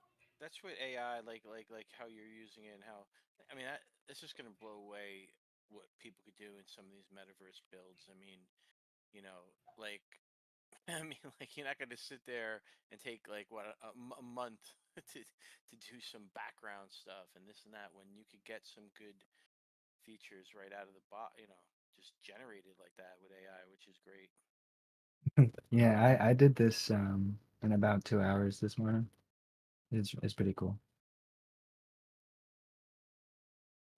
what AI like how you're using it and how. I mean, it's just gonna blow away what people could do in some of these metaverse builds. I mean, like I mean, like you're not going to sit there and take like what a month to do some background stuff and this and that when you could get some good features right out of the box, just generated like that with AI, which is great. Yeah, I did this in about 2 hours this morning. It's pretty cool.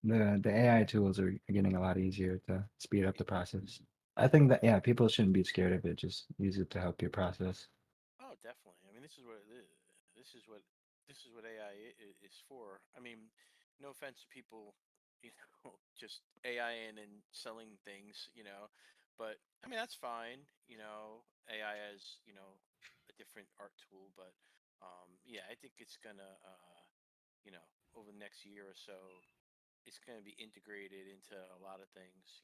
The AI tools are getting a lot easier to speed up the process. I think that yeah, people shouldn't be scared of it. Just use it to help your process. Oh, definitely. I mean, this is what it is. This is what AI is for. I mean, no offense to people, just AI in and selling things, but I mean that's fine. AI as a different art tool, but yeah, I think it's gonna, over the next year or so, it's gonna be integrated into a lot of things.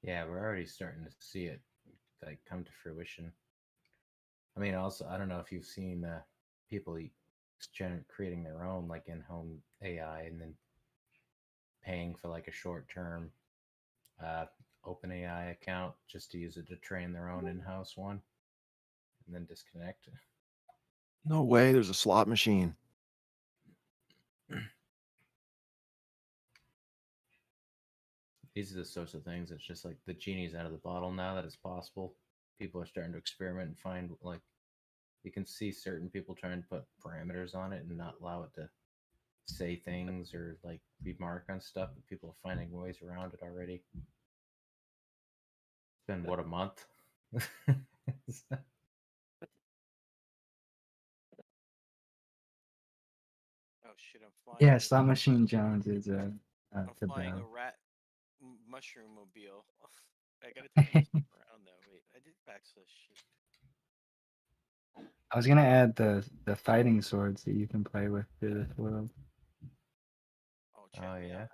Yeah, we're already starting to see it like come to fruition. I mean, also, I don't know if you've seen people creating their own like in-home AI and then paying for like a short-term uh, open AI account just to use it to train their own in-house one, and then disconnect. No way. There's a slot machine. These are the sorts of things. It's just like the genie's out of the bottle now that it's possible. People are starting to experiment and find, like, you can see certain people trying to put parameters on it and not allow it to say things or like remark on stuff, but people are finding ways around it already. It's been what, a month? Oh shit! I'm flying. Yeah, Slot Machine Jones is I'm the flying a best. rat mushroom mobile. I gotta turn this around though. Wait, I did backslash shit. I was gonna add the fighting swords that you can play with through this world. Oh, check Oh, me yeah? out.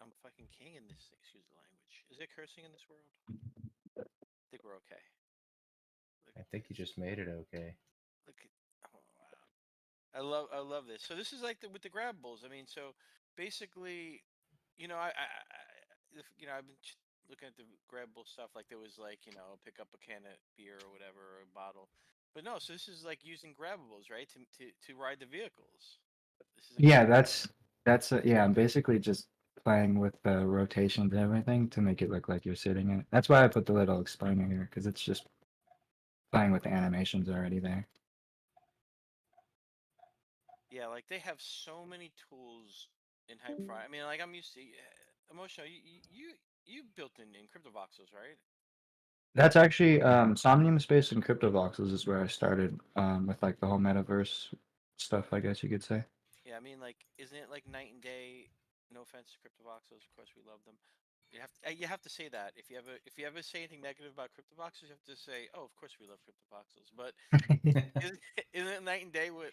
I'm fucking king in this. Excuse the language. Is there cursing in this world? I think we're okay. Look I at think you this. just made it okay. Look at. Oh wow. I love this. So this is like with the grabbables. I mean, so basically, I've been looking at the grabbable stuff. Like there was like pick up a can of beer or whatever or a bottle, but no. So this is like using grabbables, right? To ride the vehicles. This is Yeah, yeah. I'm basically just playing with the rotations and everything to make it look like you're sitting in it. That's why I put the little explainer here because it's just playing with the animations already there. yeah. Like they have so many tools in Hyperfire. I mean, like I'm used to emotional. You built in CryptoVoxels, right? That's actually Somnium Space and Cryptovoxels is where I started with like the whole metaverse stuff, I guess you could say. Yeah, I mean, like, isn't it like night and day? No offense to CryptoVoxels, of course we love them. You have to say that if you ever say anything negative about CryptoVoxels, you have to say, oh, of course we love CryptoVoxels. But isn't, isn't it night and day what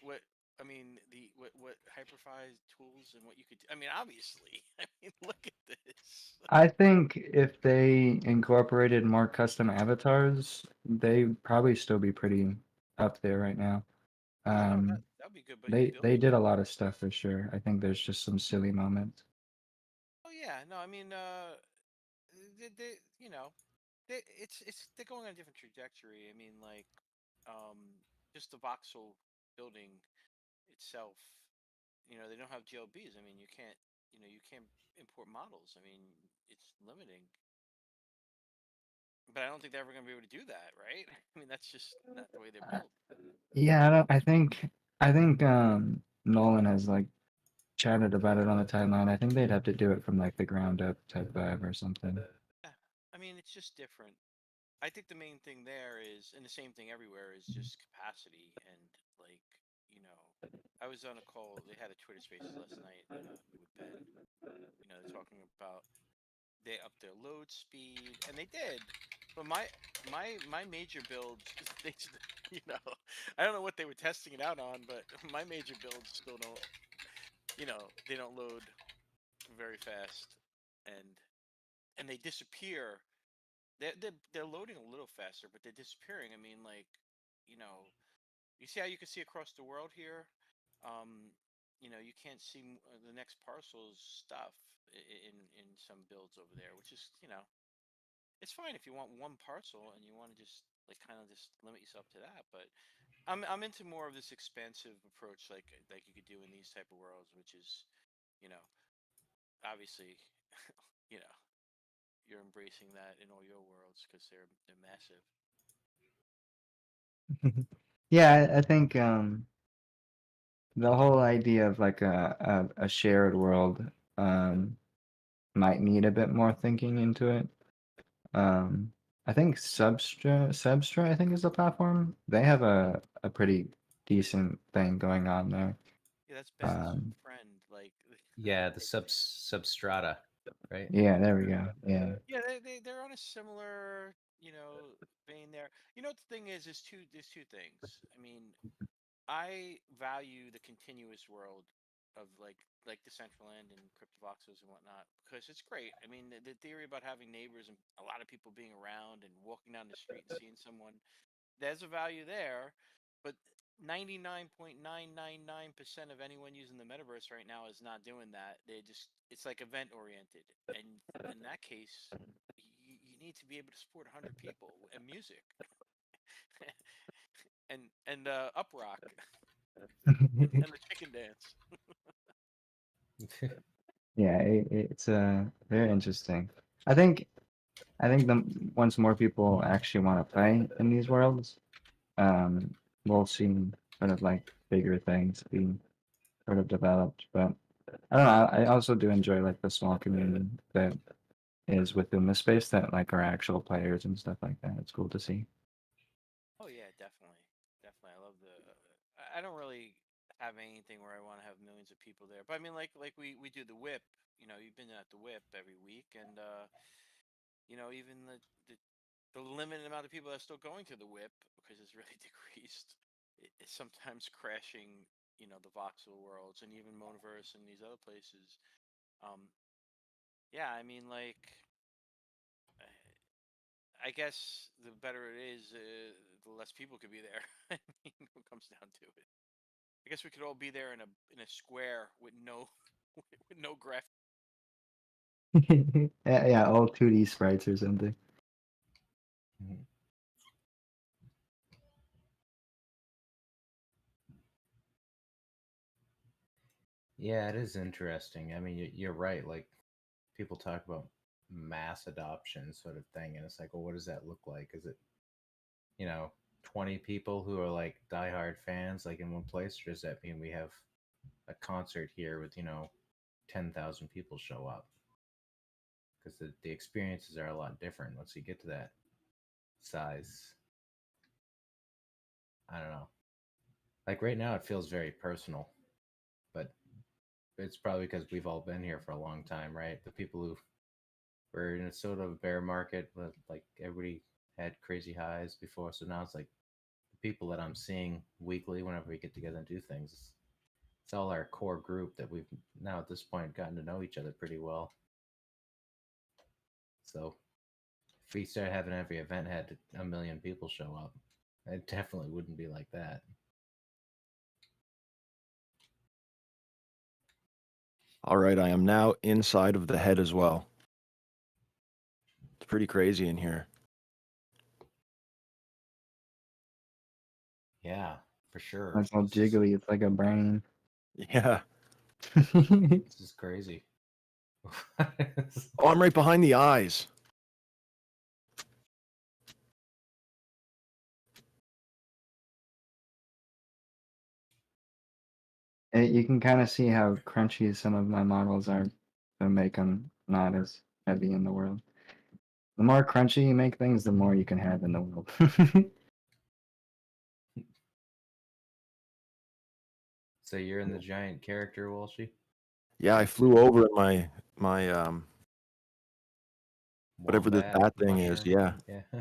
I mean what Hyperfi's tools and what you could do? I mean, obviously. I mean, look at this. I think if they incorporated more custom avatars, they'd probably still be pretty up there right now. Yeah, no, that'd be good. But They building. did a lot of stuff for sure. I think there's just some silly moments. Oh yeah, no, I mean, they're going on a different trajectory. I mean, like, just the voxel building itself. They don't have GLBs. I mean, you can't import models. I mean, it's limiting. But I don't think they're ever going to be able to do that, right? I mean, that's just not the way they're built. Yeah, I think Nolan has like chatted about it on the timeline. I think they'd have to do it from like the ground up type vibe or something. Yeah, I mean, it's just different. I think the main thing there is, and the same thing everywhere, is just capacity and like, you know, I was on a call. They had a Twitter Spaces last night with Ben. They're talking about they upped their load speed, and they did. But my major builds, I don't know what they were testing it out on, but my major builds still don't, they don't load very fast, and they disappear. They're loading a little faster, but they're disappearing. I mean, like, you know, you see how you can see across the world here. You can't see the next parcel's stuff in some builds over there, which is, it's fine if you want one parcel and you want to just like kind of just limit yourself to that. But I'm into more of this expansive approach, like you could do in these type of worlds, which is, you know, obviously, you know, you're embracing that in all your worlds because they're massive. Yeah, I think the whole idea of like a shared world um, might need a bit more thinking into it. Um, I think Substra, I think is the platform. They have a pretty decent thing going on there. Yeah, that's Ben's Um, friend. Like, Yeah, the substrata, right? yeah, there we go. Yeah. yeah, they're on a similar, vein there. You know what the thing is? There's two things. I mean, I value the continuous world of like Decentraland and CryptoVoxels and whatnot because it's great. I mean, the theory about having neighbors and a lot of people being around and walking down the street and seeing someone, there's a value there, but 99.999% of anyone using the metaverse right now is not doing that. It's like event oriented, and in that case, you need to be able to support 100 people and music. and Up Rock and the chicken dance. Yeah, it's very interesting. I think once more people actually want to play in these worlds, um, we'll see sort of like bigger things being sort of developed. But I don't know. I also do enjoy like the small community that is within the space that like are actual players and stuff like that. It's cool to see. Oh yeah, definitely, definitely. I love the. I don't really have anything where I want to have millions of people there, but I mean, like we do the whip. You know, you've been at the whip every week, and you know, even the limited amount of people that are still going to the whip because it's really decreased. It's sometimes crashing. You know, the voxel worlds and even Monoverse and these other places. Um, yeah, I mean, like. I guess the better it is, the less people could be there. I mean, when it comes down to it, I guess we could all be there in a square with no with no graph. Yeah, yeah, all 2D sprites or something. Mhm. Yeah, it is interesting. I mean, you're right. Like people talk about mass adoption sort of thing, and it's like, well, what does that look like? Is it, you know, 20 people who are like diehard fans, like in one place, or does that mean we have a concert here with 10,000 people show up? Because the experiences are a lot different once you get to that size. I don't know. Like right now, it feels very personal, but it's probably because we've all been here for a long time, right? The people who were in a sort of bear market, but like everybody had crazy highs before, so now it's like the people that I'm seeing weekly whenever we get together and do things. It's all our core group that we've now at this point gotten to know each other pretty well. So if we started having every event had a million people show up, it definitely wouldn't be like that. All right, I am now inside of the head as well. It's pretty crazy in here. Yeah, for sure. It's all jiggly. It's like a brain. Yeah. This is crazy. Oh, I'm right behind the eyes. You can kind of see how crunchy some of my models are to make them not as heavy in the world. The more crunchy you make things, the more you can have in the world. So you're in the giant character, Walshy? Yeah, I flew over in my whatever this Wombat, bat thing is. mushroom. Yeah, Yeah.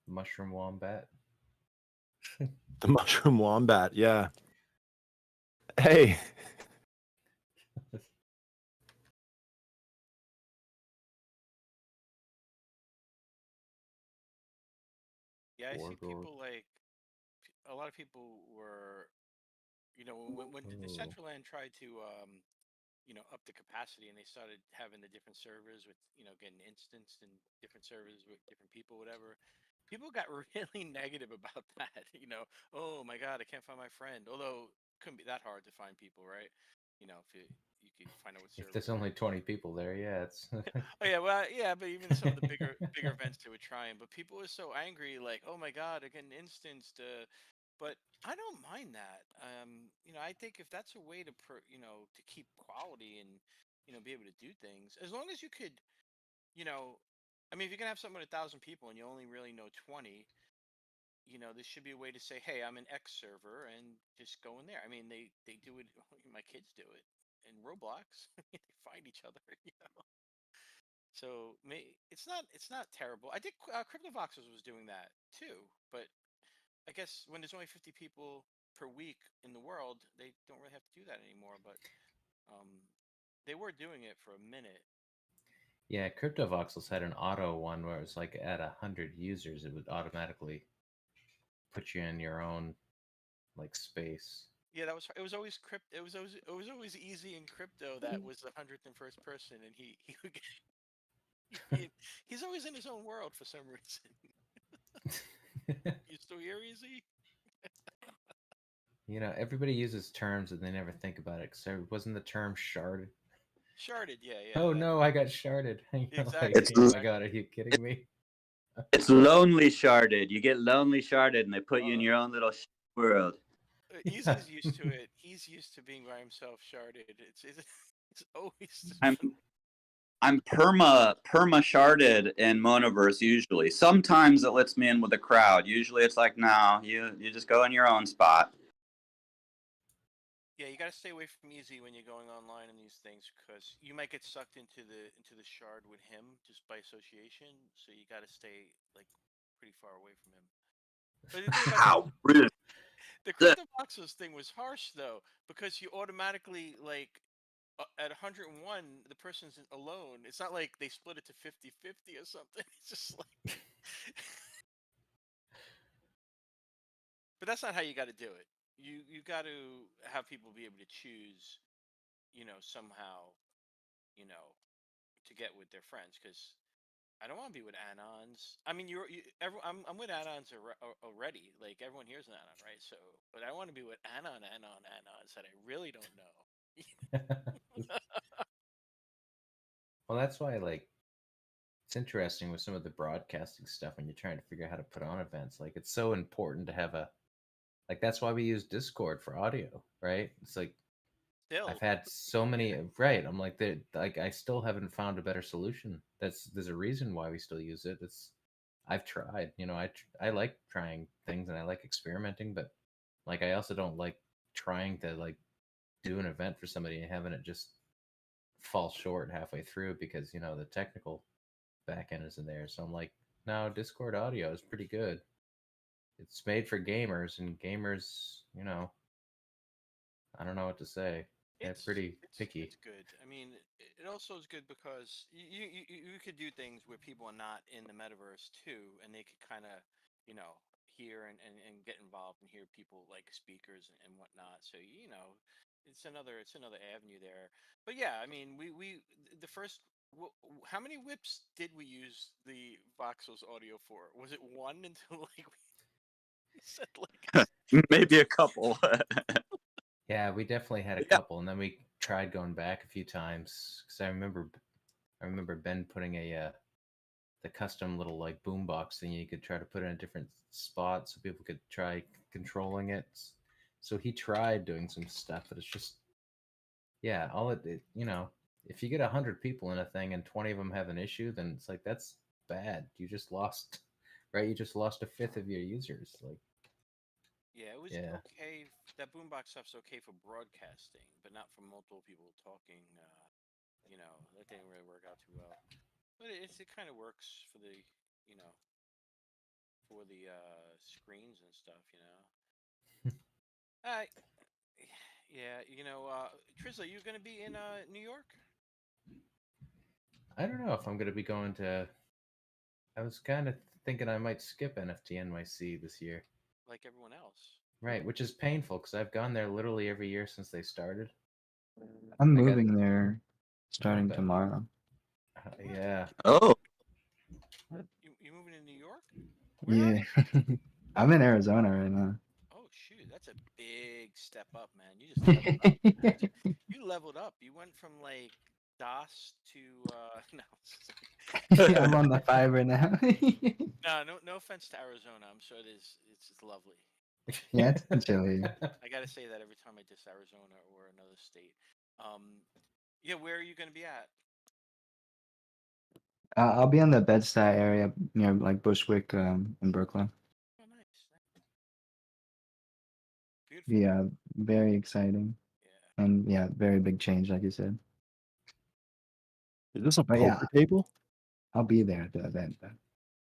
Mushroom wombat. the mushroom wombat. Yeah. Hey. Yeah, I see Wargord. people like a lot of people were, you know, when Oh. Decentraland tried to, you know, up the capacity and they started having the different servers with, you know, getting instanced and different servers with different people, whatever. People got really negative about that. You know, oh my God, I can't find my friend. Although it couldn't be that hard to find people, right? You know, if you could find out what If server there's they're only in. 20 people there, yeah, it's Oh yeah, well yeah, but even some of the bigger events they were trying, but people were so angry, like, oh my God, they're getting instanced. But I don't mind that. You know, I think if that's a way to you know, to keep quality and, you know, be able to do things, as long as you could, you know, I mean, if you're gonna have something with 1,000 people and you only really know 20, you know, this should be a way to say, hey, I'm an X server and just go in there. I mean, they do it. My kids do it in Roblox. They find each other. You know? So it's not terrible. I think CryptoVoxels was doing that too, but I guess when there's only 50 people per week in the world, they don't really have to do that anymore. But um, they were doing it for a minute. yeah. CryptoVoxels had an auto one where it was like at 100 users, it would automatically put you in your own like space. Yeah, that was it. Was always crypt. It was always easy in crypto. That was the 101st person, and he would he's always in his own world for some reason. You still here, Easy? Everybody uses terms and they never think about it. So wasn't the term sharded? Sharded, yeah. Oh no, I got sharded. Exactly. It's- Oh my god, are you kidding me? It's lonely sharded. You get lonely sharded, and they put you in your own little world. Easy's used to it. He's used to being by himself, sharded. It's always. I'm perma sharded in Monoverse usually. Sometimes it lets me in with a crowd. Usually it's like, no, you just go in your own spot. Yeah, you got to stay away from Easy when you're going online in these things because you might get sucked into the shard with him just by association. So you got to stay like pretty far away from him. But the thing about How rude. the Cryptovoxels thing was harsh though because you automatically like at 101 the person's alone. It's not like they split it to 50-50 or something. It's just like. But that's not how you got to do it. You got to have people be able to choose, somehow, to get with their friends because I don't want to be with anons. I mean, I'm with anons already. Like everyone here's an anon, right? So, but I want to be with anons that I really don't know. Well, that's why it's interesting with some of the broadcasting stuff when you're trying to figure out how to put on events. Like it's so important to have that's why we use Discord for audio, right? It's like Still, I've had so many right. I'm like I still haven't found a better solution. There's a reason why we still use it. I've tried, I like trying things and I like experimenting, but I also don't like trying to do an event for somebody and having it just fall short halfway through because the technical back end isn't there. So I'm like, no, Discord audio is pretty good. It's made for gamers, and gamers, I don't know what to say. They're pretty picky. It's good. I mean, it also is good because you could do things where people are not in the metaverse too, and they could kind of, hear and get involved and hear people like speakers and whatnot. So it's another avenue there. But yeah, I mean, we the first. How many whips did we use the Voxels audio for? Was it one until we said like Maybe a couple. Yeah, we definitely had a Yeah. couple, and then we tried going back a few times because I remember Ben putting the custom little boombox thing you could try to put in a different spot so people could try controlling it. So he tried doing some stuff, but it's just all if you get 100 people in a thing and 20 of them have an issue, then it's like that's bad. You just lost, right? You just lost a fifth of your users. Yeah, it was okay. That boombox stuff's okay for broadcasting, but not for multiple people talking. That didn't really work out too well. But it kind of works for the, screens and stuff. Uh, yeah, Trizla, you gonna be in New York? I don't know if I'm gonna be going to. I was kind of thinking I might skip NFT NYC this year. Like everyone else. Right, which is painful because I've gone there literally every year since they started. I'm I got- moving there starting bet. tomorrow. Yeah. Oh, You moving to New York? Yeah. I'm in Arizona right now. Oh shoot, that's a big step up, man. You just leveled up. You leveled up. You went from like DOS to no. Yeah, I'm on the fiber now. No offense to Arizona. I'm sure it's lovely. Yeah, it's chilly. I gotta say that every time I diss Arizona or another state. Yeah, where are you gonna be at? I'll be in the Bed-Stuy area near Bushwick in Brooklyn. Oh, nice. Beautiful. Yeah, very exciting. Yeah. And yeah, very big change, like you said. Is this a But poker yeah, table? I'll be there at the event.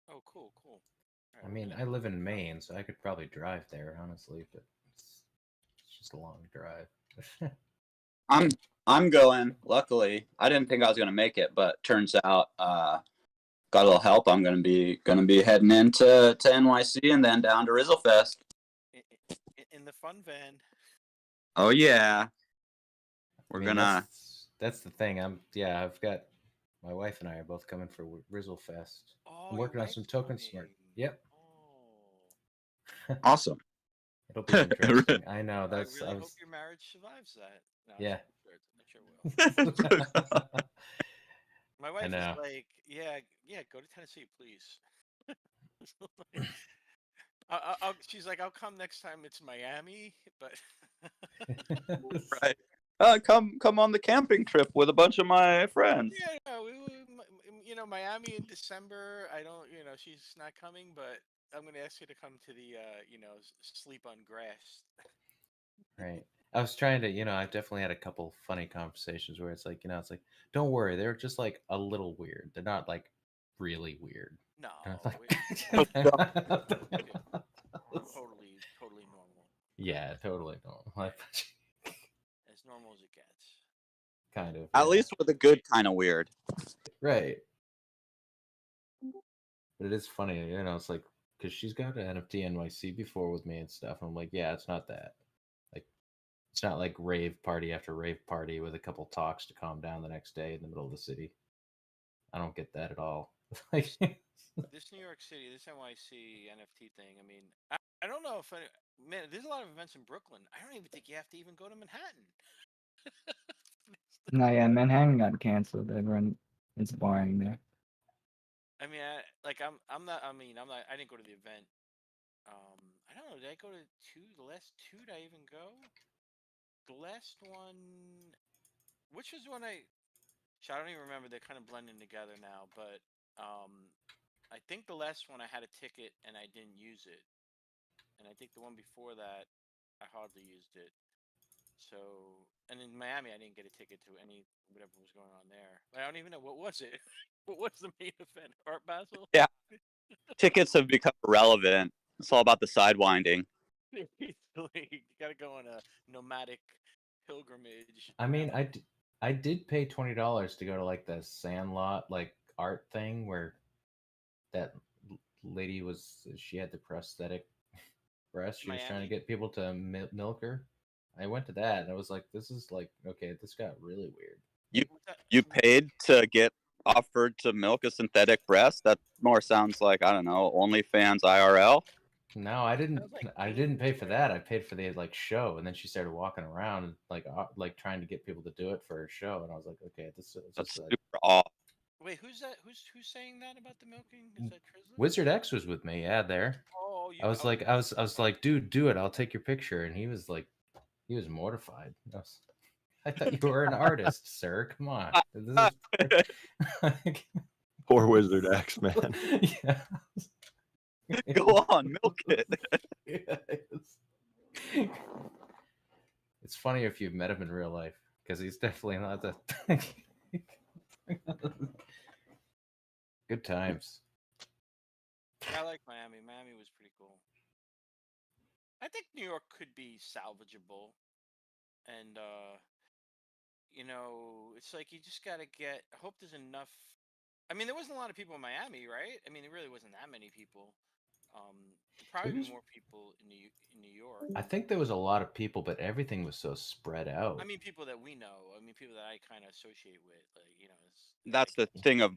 Oh, cool. I mean, I live in Maine, so I could probably drive there, honestly, but it's just a long drive. I'm going. Luckily, I didn't think I was gonna make it, but turns out got a little help. I'm gonna be heading into NYC and then down to Rizzlefest. In the fun van. Oh yeah, I mean, That's the thing. I've got my wife and I are both coming for Rizzlefest. Oh, I'm working on some token smart. Yep. Oh. Awesome. It'll be interesting. I know. I That's. really I hope was. your marriage survives that. No, Yeah. I'm sure it will. My I wife is know. like, yeah, go to Tennessee, please. She's like, I'll come next time it's Miami, but Right. Come on the camping trip with a bunch of my friends. yeah, no, Miami in December. I don't, she's not coming, but I'm gonna ask her to come to the, sleep on grass. Right. I was trying to, I've definitely had a couple funny conversations where it's like, it's like, don't worry, they're just like a little weird. They're not like really weird. No, And I was totally normal. Yeah, totally normal. Like, As normal as it gets. kind of. At yeah. least with a good kind of weird. Right. But it is funny, it's like, because she's got an NFT NYC before with me and stuff. And I'm like, yeah, it's not that. Like, it's not like rave party after rave party with a couple talks to calm down the next day in the middle of the city. I don't get that at all. Like, This New York City, this NYC NFT thing. I mean, I don't know if man, there's a lot of events in Brooklyn. I don't even think you have to even go to Manhattan. No, yeah, Manhattan got canceled. Everyone, it's boring there. I mean, I'm not. I mean, I'm not. I didn't go to the event. I don't know. Did I go to the last two? Did I even go? The last one, which was when I don't even remember. They're kind of blending together now, but I think the last one I had a ticket and I didn't use it, and I think the one before that I hardly used it. So, and in Miami I didn't get a ticket to any whatever was going on there. I don't even know what was it. What was the main event? Art Basel? Yeah. Tickets have become irrelevant. It's all about the sidewinding. You gotta go on a nomadic pilgrimage. I mean, I did pay $20 to go to like the Sandlot like art thing where that lady she had the prosthetic breast. She was trying to Miami? get people to milk her. I went to that and I was like, this is like, okay, this got really weird. You paid to get offered to milk a synthetic breast? That more sounds like, I don't know, OnlyFans IRL. No, I didn't. Sounds like I didn't pay for that. I paid for the like show, and then she started walking around and like trying to get people to do it for her show, and I was like, okay, this is That's just like super odd. Wait, who's that? Who's saying that about the milking? Is that Trizzler? Wizard X was with me. Yeah, there. Oh, I was like, I was like, dude, do it. I'll take your picture, and he was like, he was mortified. I thought you were an artist, sir. Come on. This is Poor Wizard X, man. yeah. Go on, milk it. It's funny if you've met him in real life because he's definitely not that. Good times. I like Miami. Miami was pretty cool. I think New York could be salvageable, and it's like you just gotta get. I hope there's enough. I mean, there wasn't a lot of people in Miami, right? I mean, there really wasn't that many people. Probably more people in New York. I think there was a lot of people, but everything was so spread out. I mean, people that we know. I mean, people that I kind of associate with. That's the thing of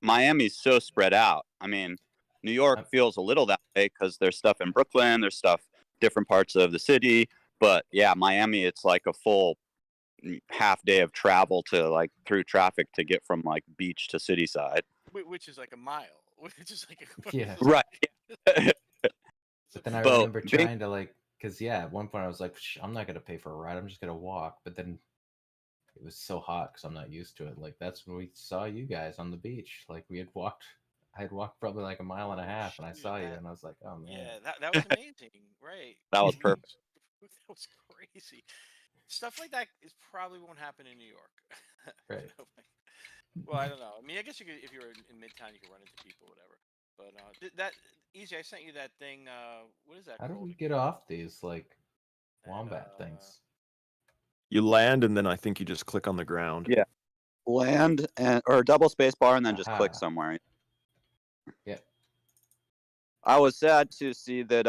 Miami's so spread out. I mean, New York feels a little that way because there's stuff in Brooklyn, there's stuff different parts of the city. But yeah, Miami, it's like a full half day of travel to like through traffic to get from like beach to city side. Which is like a mile. Which is like yeah. Right. But then I remember trying to like, because at one point I was like, I'm not gonna pay for a ride. I'm just gonna walk. But then it was so hot because I'm not used to it. Like that's when we saw you guys on the beach. Like I had walked probably like a mile and a half, and I saw you, and I was like, oh man. Yeah, that was amazing. Right. That was perfect. That was crazy. Stuff like that probably won't happen in New York. Right. Well, I don't know. I mean, I guess you could, if you're in Midtown, you could run into people, whatever. But that easy. I sent you that thing. What is that? How do we get off these like wombat things? You land, and then I think you just click on the ground. Yeah. Land or double space bar, and then just click somewhere. Yeah. I was sad to see that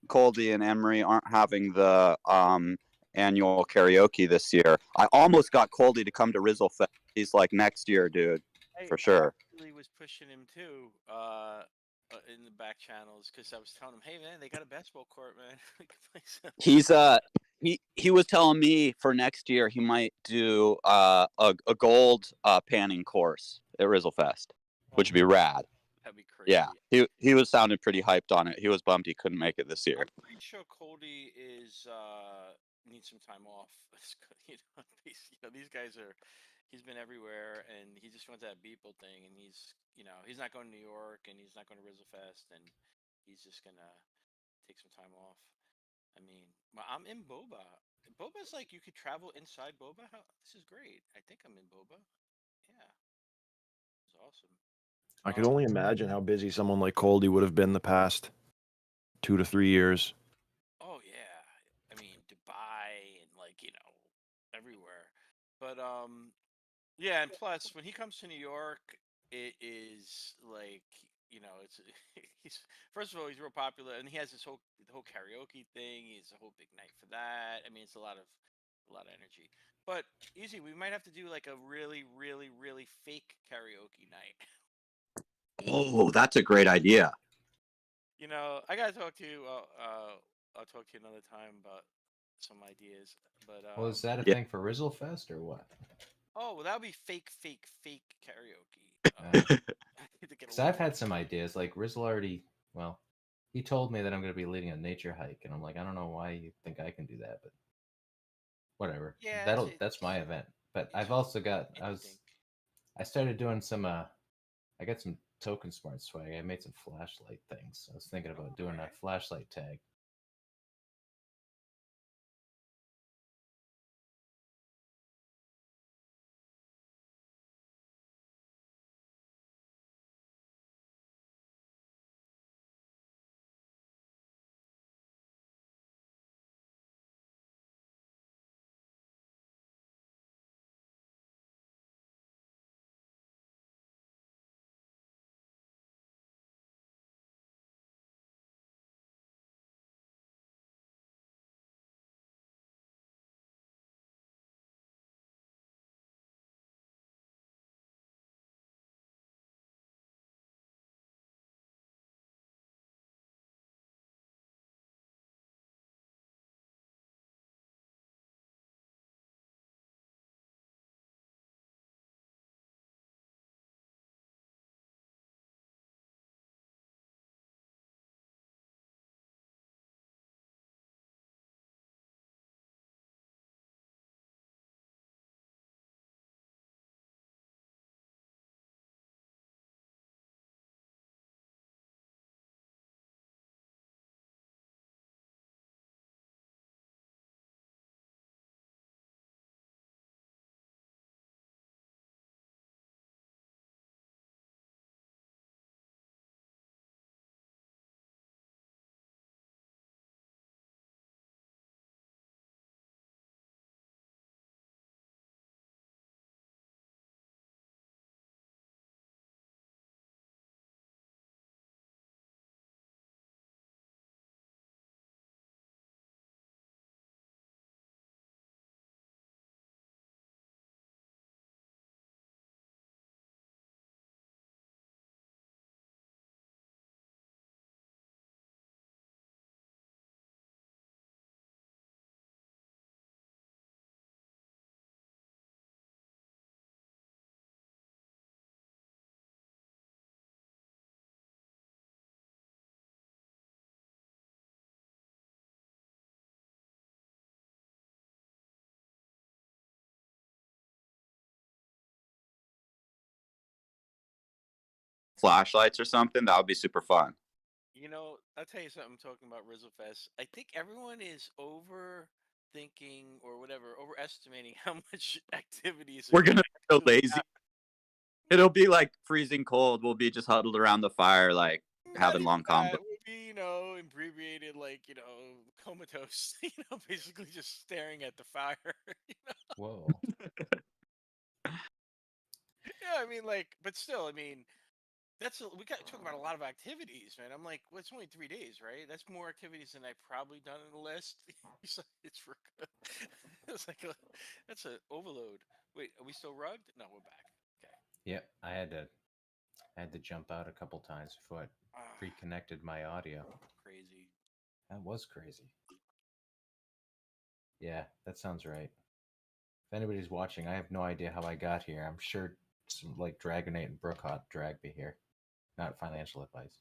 Coldy and Emery aren't having the annual karaoke this year. I almost got Coldy to come to Rizzle Fest. He's like, next year, dude, for sure. I actually was pushing him too. in the back channels because I was telling him, hey man, they got a basketball court, man. We can play some. He's he was telling me for next year he might do a gold panning course at Rizzlefest, which would be rad. That'd be crazy. Yeah, he was sounding pretty hyped on it. He was bummed he couldn't make it this year. I'm pretty sure Coldy is needs some time off. You know, these guys are. He's been everywhere, and he just went to that Beeple thing, and he's not going to New York, and he's not going to Rizzlefest, and he's just gonna take some time off. I mean, I'm in Boba. Boba's like you could travel inside Boba. This is great. I think I'm in Boba. Yeah, it's awesome. I could only imagine how busy someone like Coldy would have been the past 2 to 3 years. Oh yeah, I mean Dubai and everywhere. But yeah, and plus when he comes to New York, it is like it's he's first of all he's real popular, and he has this the whole karaoke thing. He's a whole big night for that. I mean, it's a lot of energy. But easy, we might have to do like a really, really, really fake karaoke night. Oh, that's a great idea. I gotta talk to you. I'll talk to you another time about some ideas. But Well, is that a Yeah. thing for Rizzlefest or what? oh, well, that would be fake karaoke. Because I've had some ideas. Like Rizzle already, well, he told me that I'm going to be leading a nature hike, and I'm like, I don't know why you think I can do that, but whatever. Yeah, That's my event. But it's I've just also got instinct. I started doing some I got some token smart swag. I made some flashlight things. I was thinking about doing a flashlight tag. Flashlights or something, that would be super fun. I'll tell you something talking about Rizzlefest. I think everyone is overthinking or whatever, overestimating how much activities We're gonna be so lazy. It'll be like freezing cold. We'll be just huddled around the fire, like having long convo. We'll be, inebriated, comatose, basically just staring at the fire. Whoa. Yeah, I mean, but still, I mean, we got to talk about a lot of activities, man. I'm like, well, it's only 3 days, right? That's more activities than I've probably done in the list. It's for it's like that's an overload. Wait, are we still rugged? No, we're back. Okay. Yep, I had to I had to jump out a couple times before it Ah, reconnected my audio. crazy. That was crazy. Yeah, that sounds right. If anybody's watching, I have no idea how I got here. I'm sure some like Dragonite and Brookhot dragged me here. Not financial advice.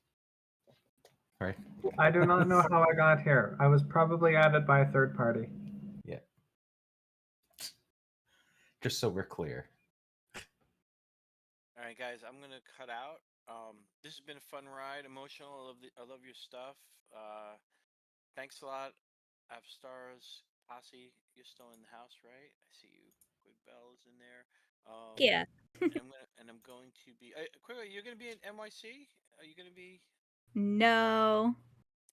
Right? I do not know how I got here. I was probably added by a third party. Yeah. Just so we're clear. All right, guys, I'm gonna cut out. This has been a fun ride, emotional. I love your stuff. Thanks a lot, AvaStar's posse. You're still in the house, right? I see you. Quick Bell is in there. Yeah. And I'm going to be. Quick, you're gonna be in NYC. Are you gonna be? No.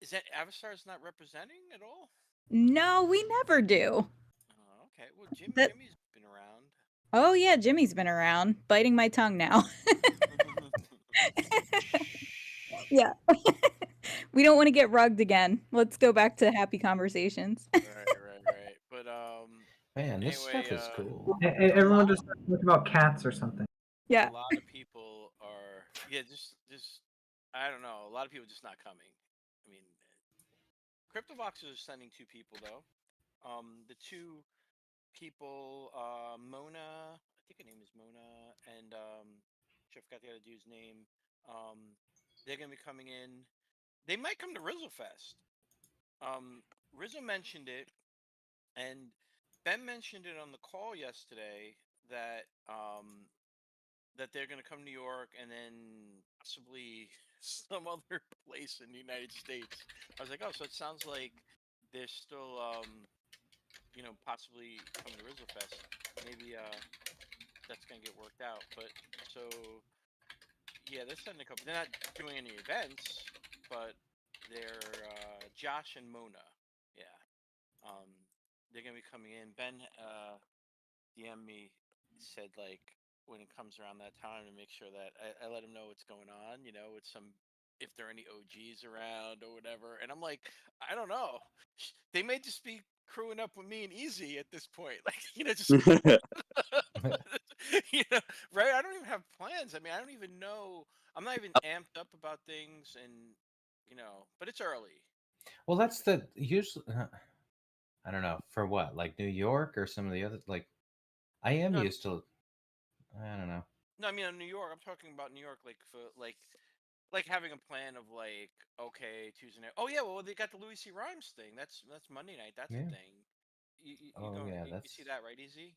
Is that AvaStar's not representing at all? No, we never do. Oh, okay. Well, That- Jimmy's been around. Oh yeah, Jimmy's been around, biting my tongue now. Yeah. We don't want to get rugged again. Let's go back to happy conversations. Right. But Man, this anyway, stuff is cool. Everyone just talked about cats or something. Yeah. a lot of people are just I don't know. A lot of people just not coming. I mean, CryptoVoxers are sending 2 people though. The 2 people, Mona, I think her name is Mona, and I forgot the other dude's name. They're gonna be coming in. They might come to RizzleFest. Rizzo mentioned it, and Ben mentioned it on the call yesterday that that they're going to come to New York and then possibly some other place in the United States. I was like, oh, so it sounds like they're still, possibly coming to RizzleFest. Maybe that's going to get worked out. But so, yeah, they're sending a couple. They're not doing any events, but they're Josh and Mona. Yeah. They're going to be coming in. Ben DM me, said like when it comes around that time to make sure that I let him know what's going on, with some if there are any OGs around or whatever. And I'm like, I don't know. They may just be crewing up with me and Easy at this point. Like, just right? I don't even have plans. I mean, I don't even know. I'm not even amped up about things and but it's early. Well, that's the usually. I don't know for what, like New York or some of the other. Like, I am No, used to. I don't know. no, I mean New York. I'm talking about New York, like for like having a plan of like, okay, Tuesday night. Oh yeah, well they got the Louis C. Rhymes thing. That's Monday night. That's Yeah. a thing. You Oh going? yeah, You that's. see that right, Easy?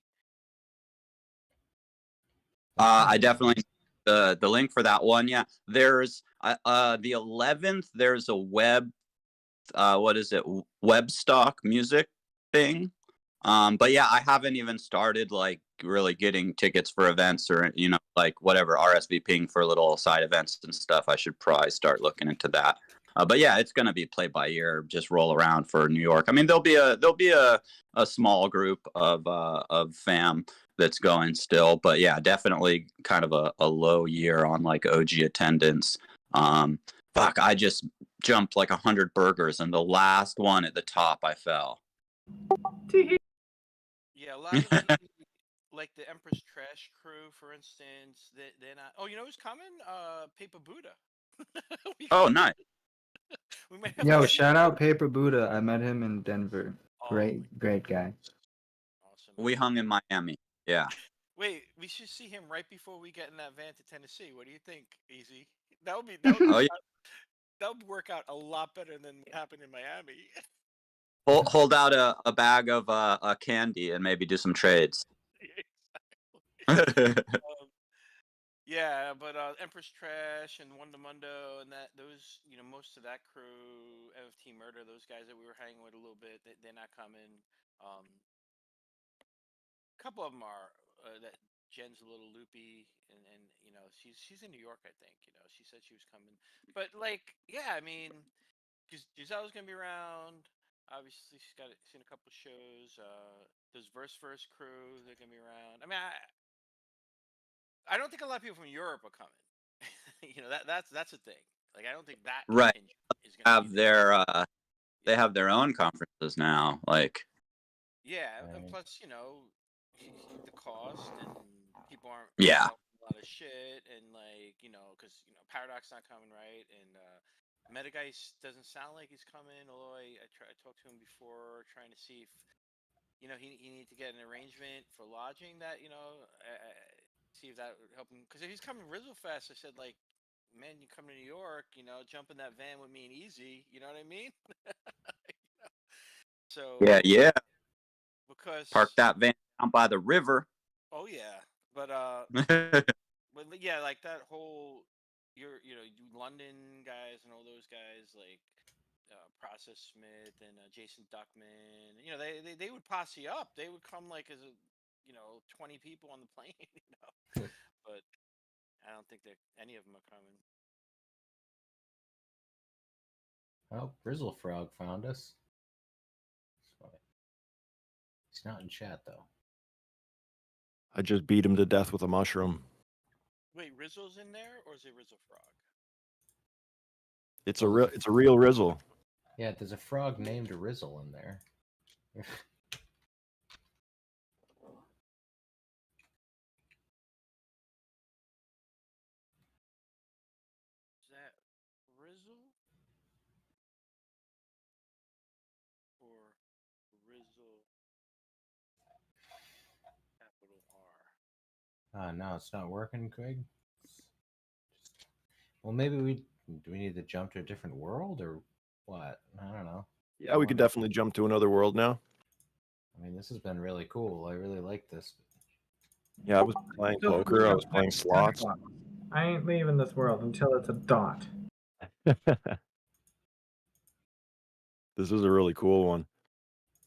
I definitely the link for that one. Yeah, there's the 11th. There's a what is it? Webstock music thing. But yeah, I haven't even started like really getting tickets for events or like whatever RSVPing for little side events and stuff. I should probably start looking into that. But yeah, it's gonna be play by ear. Just roll around for New York. I mean, there'll be a small group of fam that's going still, but yeah, definitely kind of a low year on like OG attendance. Fuck, I just jumped like 100 burgers, and the last one at the top, I fell. Yeah, a lot of the like the Empress Trash crew, for instance, they're not. Oh, you know who's coming? Paper Buddha. Oh, nice. We might have Yo, a- shout out Paper Buddha. I met him in Denver. Oh, Great guy. awesome. We hung in Miami. Yeah. Wait, we should see him right before we get in that van to Tennessee. What do you think, Easy? Oh yeah. That would work out a lot better than what happened in Miami. Hold out a bag of candy and maybe do some trades. Yeah, but Empress Trash and Wondermundo and those, most of that crew, FT Murder, those guys that we were hanging with a little bit, they're not coming. A couple of them are. That Jen's a little loopy, and she's in New York, I think. She said she was coming, but like, yeah, I mean, Giselle's gonna be around. Obviously, seen a couple shows. Those Verse crew, they're gonna be around. I mean, I don't think a lot of people from Europe are coming. That's a thing. Like, I don't think that Right. contingent is gonna Have be there. their they have their own conferences now. Like, Yeah, and Right. plus, the cost and people aren't Yeah. showing a lot of shit, and like because Paradox not coming, right, and Metageist doesn't sound like he's coming. Although I talked to him before, trying to see if he needed to get an arrangement for lodging that see if that would help him. Because if he's coming Rizzle Fest, I said like, man, you come to New York, jump in that van with me and Easy. You know what I mean? So Yeah. because Park that van down by the river. oh yeah, but yeah, like that whole you London guys and all those guys like Process Smith and Jason Duckman. They would posse up. They would come like as 20 people on the plane. But I don't think that any of them are coming. Oh, Brizzle Frog found us. He's not in chat though. I just beat him to death with a mushroom. Wait, Rizzle's in there, or is it Rizzle Frog? It's a real Rizzle. Yeah, there's a frog named Rizzle in there. Is that Rizzle or Rizzle capital R? No, it's not working, Craig. Well, maybe do we need to jump to a different world or what? I don't know. Yeah, we could definitely jump to another world now. I mean, this has been really cool. I really like this. Yeah, I was playing poker. I was playing slots. I ain't leaving this world until it's a dot. This is a really cool one.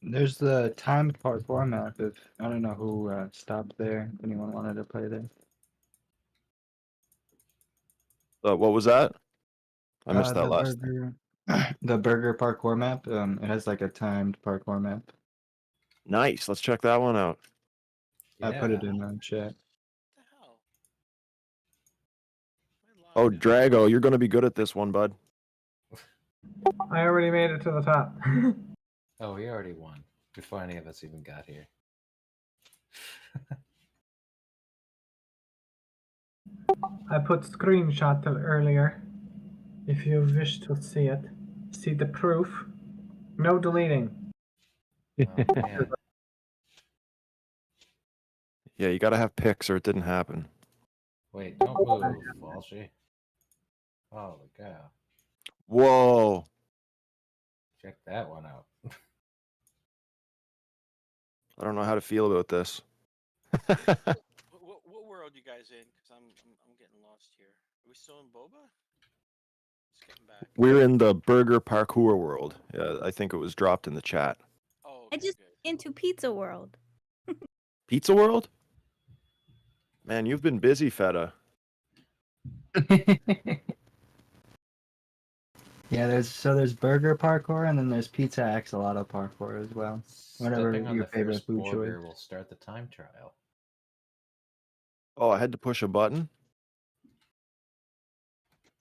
There's the timed parkour map. If I don't know who stopped there. If anyone wanted to play there. What was that? I missed that last. The burger parkour map. It has like a timed parkour map. Nice. Let's check that one out. I put it in the chat. What the hell? Oh, Drago, you're going to be good at this one, bud. I already made it to the top. Oh, he already won before any of us even got here. I put screenshot earlier. If you wish to see it, see the proof. No deleting. Oh, man. Yeah, you got to have pics or it didn't happen. Wait, don't move, Walshy. Holy cow. Whoa. Check that one out. I don't know how to feel about this. What world you guys in? Because I'm getting lost here. Are we still in Boba? Just getting back. We're in the burger parkour world. Yeah, I think it was dropped in the chat. Oh, I just into Pizza World. Pizza World? Man, you've been busy, Feta. Yeah, there's burger parkour and then there's pizza axolotl parkour as well. Whatever Stepping on your the favorite first food choice. burger will start the time trial. Oh, I had to push a button?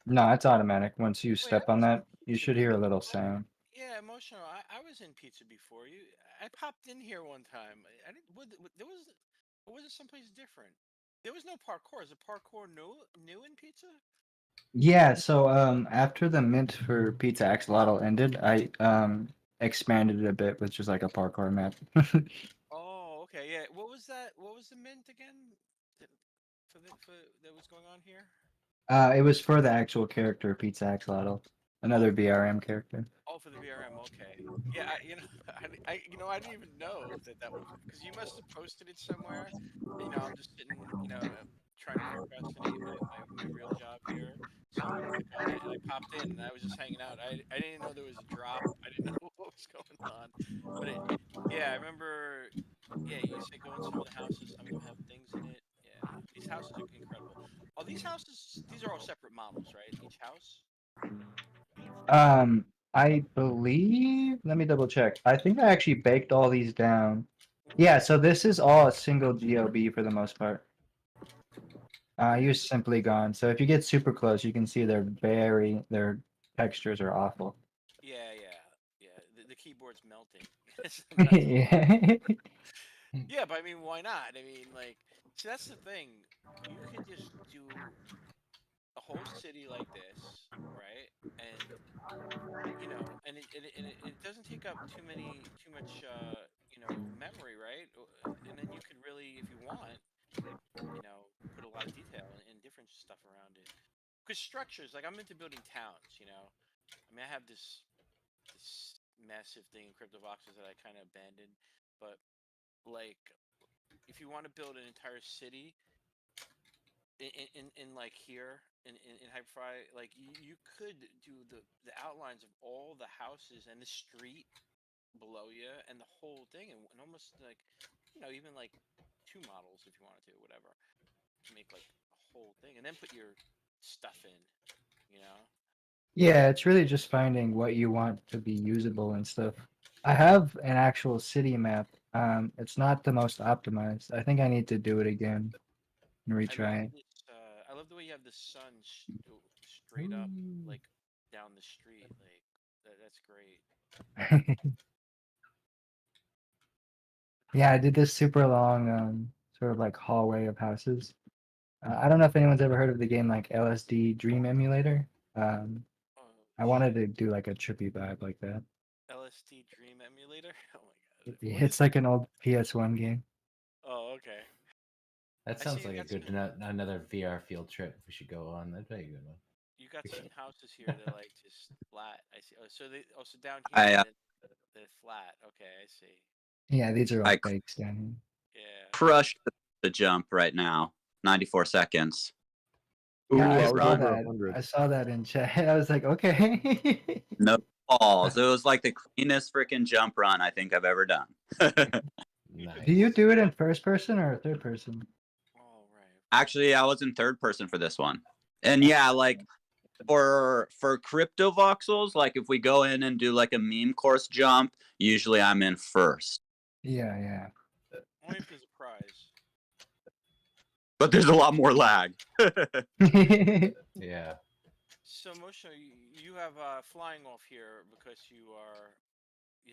No, it's automatic. Once you step on that, you should hear a little sound. Yeah, emotional. I was in pizza before you. I popped in here one time. I didn't. There was. Or was it someplace different? There was no parkour. Is the parkour new in pizza? Yeah, so after the mint for Pizza Axolotl ended, I expanded it a bit with just like a parkour map. Oh, okay. Yeah. What was that? What was the mint again? For that was going on here? It was for the actual character Pizza Axolotl, another BRM character. Oh, for the VRM. Okay. Yeah. I didn't even know that was because you must have posted it somewhere. I'm just sitting, trying to procrastinate my real job here. So I click on it and I popped in and I was just hanging out. I didn't know there was a drop. I didn't know what was going on. But yeah, I remember. Yeah, you said go in some of the houses. Some of them have things in it. Yeah, these houses are incredible. Oh, these houses. These are all separate models, right? Each house. I believe. Let me double check. I think I actually baked all these down. Yeah, so this is all a single GOB for the most part. I use Simply Gone. So if you get super close, you can see their textures are awful. Yeah. The keyboard's melting. Yeah. Yeah, but I mean, why not? I mean, like, See, that's the thing. You could just do a whole city like this, right? And it doesn't take up too much memory, right? And then you could really, if you want, put a lot of detail and different stuff around it. Because structures, like I'm into building towns, I mean, I have this massive thing in CryptoVoxels that I kind of abandoned, but like if you want to build an entire city in like here in Hyperfly, like you could do the outlines of all the houses and the street below you and the whole thing, and almost like even like two models if you wanted to, whatever, to make like a whole thing, and then put your stuff in, you know. Yeah, it's really just finding what you want to be usable and stuff. I have an actual city map. It's not the most optimized. I think I need to do it again and retry I love the way you have the sun straight up like down the street, like that's great. it. Yeah, I did this super long, sort of like hallway of houses. I don't know if anyone's ever heard of the game like LSD Dream Emulator. Um, Oh, I wanted to do like a trippy vibe like that. LSD Dream Emulator. Oh my god, what It's is? like an old PS1 game. Oh, okay. That I see sounds you like a got good some. another VR field trip we should go on. That'd be a good one. You got some houses here that are like just flat. I see. Oh, so they also down here I they're flat. Okay, I see. Yeah, these are all I fakes down Yeah. crushed the jump right now. 94 seconds. here. Yeah, Ooh, I I was saw over that. 100. I saw that in chat. I was like, okay. No balls. It was like the cleanest freaking jump run I think I've ever done. Do you Nice. do it in first person or third person? All right. Actually, I was in third person for this one. And yeah, like for crypto voxels, like if we go in and do like a meme course jump, usually I'm in first. Yeah, yeah. Only if there's a prize. But there's a lot more lag. Yeah. So Moshe, you have flying off here because you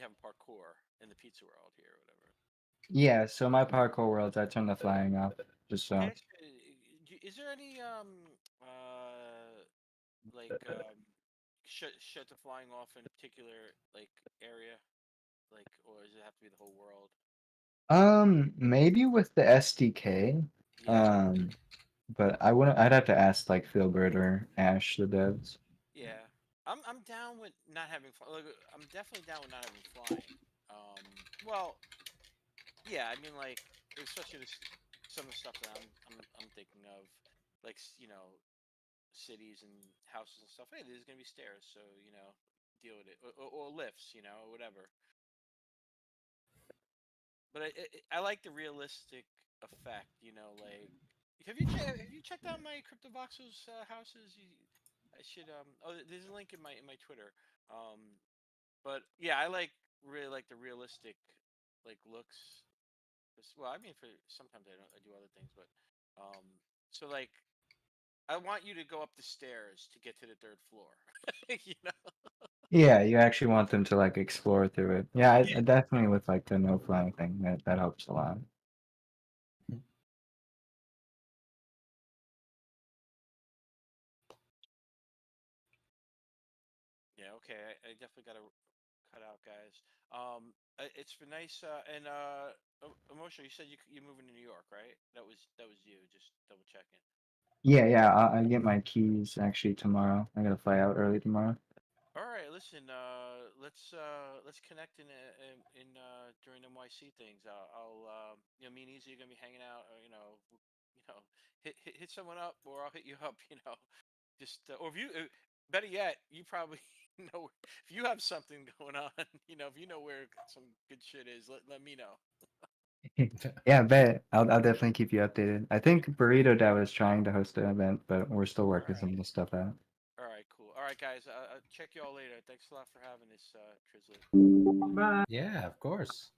have parkour in the pizza world here, or whatever. Yeah, so my parkour worlds, I turn the flying off just Can I so. ask you, is there any like shut the flying off in a particular like area, like, or does it have to be the whole world? Maybe with the SDK. Yeah, But I wouldn't. I'd have to ask like Philbert or Ash, the devs. yeah. I'm down with not having like, I'm definitely down with not having flying. Well, yeah. I mean, like, especially some of the stuff that I'm thinking of, like cities and houses and stuff. Hey, there's gonna be stairs, so deal with it, or lifts, or whatever. But I like the realistic effect, like have you checked out my CryptoVoxels houses? I should oh, there's a link in my Twitter. But yeah, I really like the realistic like looks. Well, I mean, for sometimes I do other things, but um so like I want you to go up the stairs to get to the third floor. you know? Yeah, you actually want them to like explore through it. Yeah, Yeah. I definitely with like the no flying thing that helps a lot. Yeah, okay. I definitely got to cut out, guys. It's been nice. And Emotional, you said you're moving to New York, right? That was you. Just double checking. Yeah, yeah. I get my keys actually tomorrow. I gotta fly out early tomorrow. All right, listen. Let's connect during NYC things. I'll me and Easy are gonna be hanging out. Hit someone up, or I'll hit you up. Just or if you better yet, you probably know if you have something going on. If you know where some good shit is, let me know. Yeah, bet. I'll definitely keep you updated. I think Burrito Dad was trying to host an event, but we're still All working some right. of the stuff out. All right, cool. All right, guys. I'll check you all later. Thanks a lot for having this, Trisley. Bye. Yeah, of course.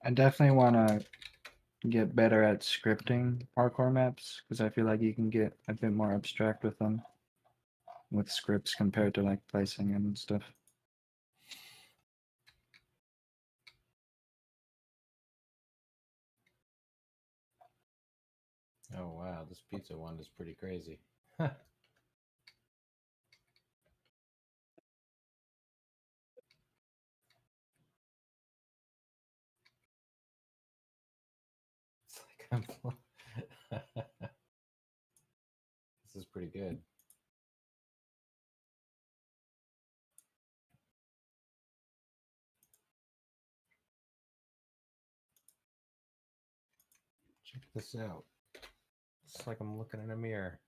I definitely want to get better at scripting parkour maps because I feel like you can get a bit more abstract with them with scripts compared to like placing and stuff. Oh wow, this pizza one is pretty crazy. It's like this is pretty good. Check this out. It's like I'm looking in a mirror.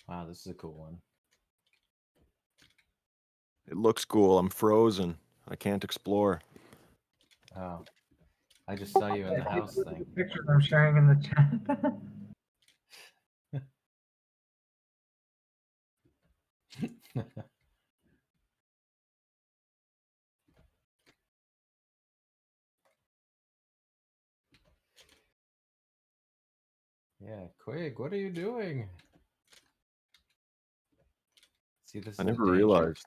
Wow, this is a cool one. It looks cool. I'm frozen. I can't explore. Oh, I just saw you in the house The thing. pictures I'm sharing in the chat. Yeah, Quig, what are you doing? See, this I is the never danger. realized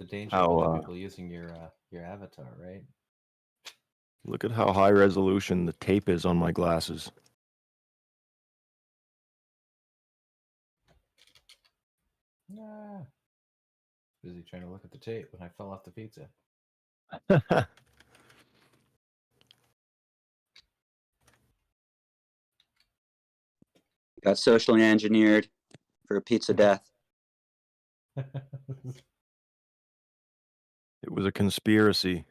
The danger how, of other people using your avatar, right? look at how high resolution the tape is on my glasses. Ah. Busy trying to look at the tape when I fell off the pizza. Got socially engineered for a pizza death. It was a conspiracy.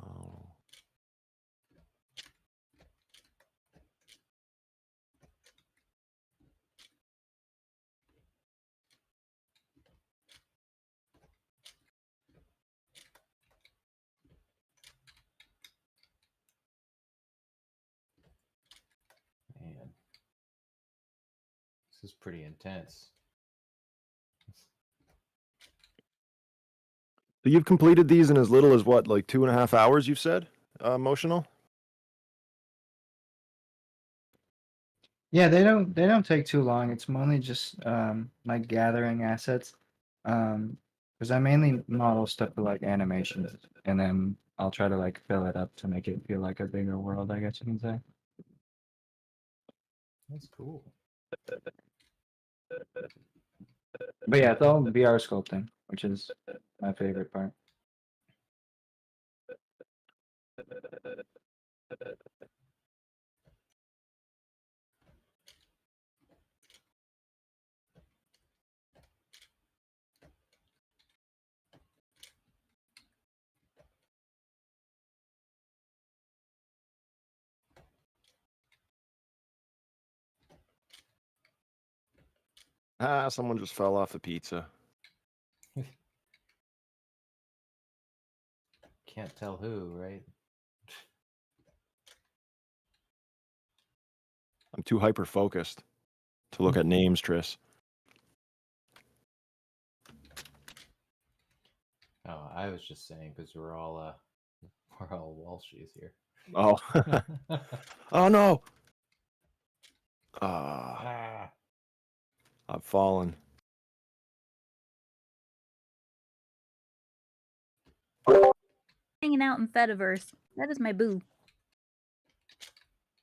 Oh. Man, this is pretty intense. So you've completed these in as little as what, like 2.5 hours? You've said, Emotional. Yeah, they don't take too long. It's mainly just like gathering assets. Because I mainly model stuff for like animations, and then I'll try to like fill it up to make it feel like a bigger world, I guess you can say. That's cool. But yeah, it's all VR sculpting, which is my favorite part. Ah, someone just fell off the pizza. Can't tell who, right? I'm too hyper focused to look at names, Tris. Oh, I was just saying because we're all Walshies here. Oh. Oh no. Ah. I've fallen. Hanging out in Fediverse. That is my boo.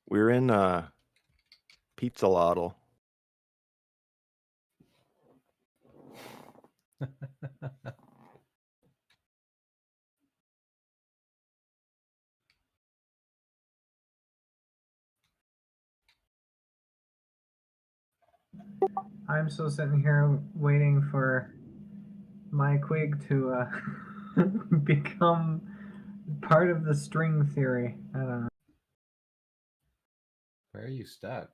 We're in Pizza Lottle. I'm still sitting here waiting for my Quig to become part of the string theory. I don't know. Where are you stuck?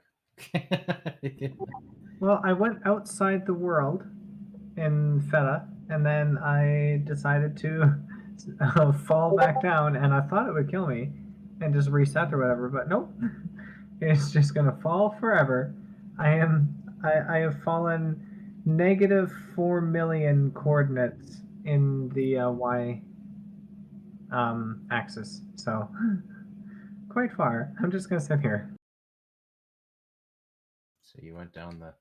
Well, I went outside the world in Feta, and then I decided to fall back down, and I thought it would kill me and just reset or whatever, but nope. It's just gonna fall forever. I have fallen negative 4 million coordinates in the y axis, so quite far. I'm just gonna sit here. So you went down the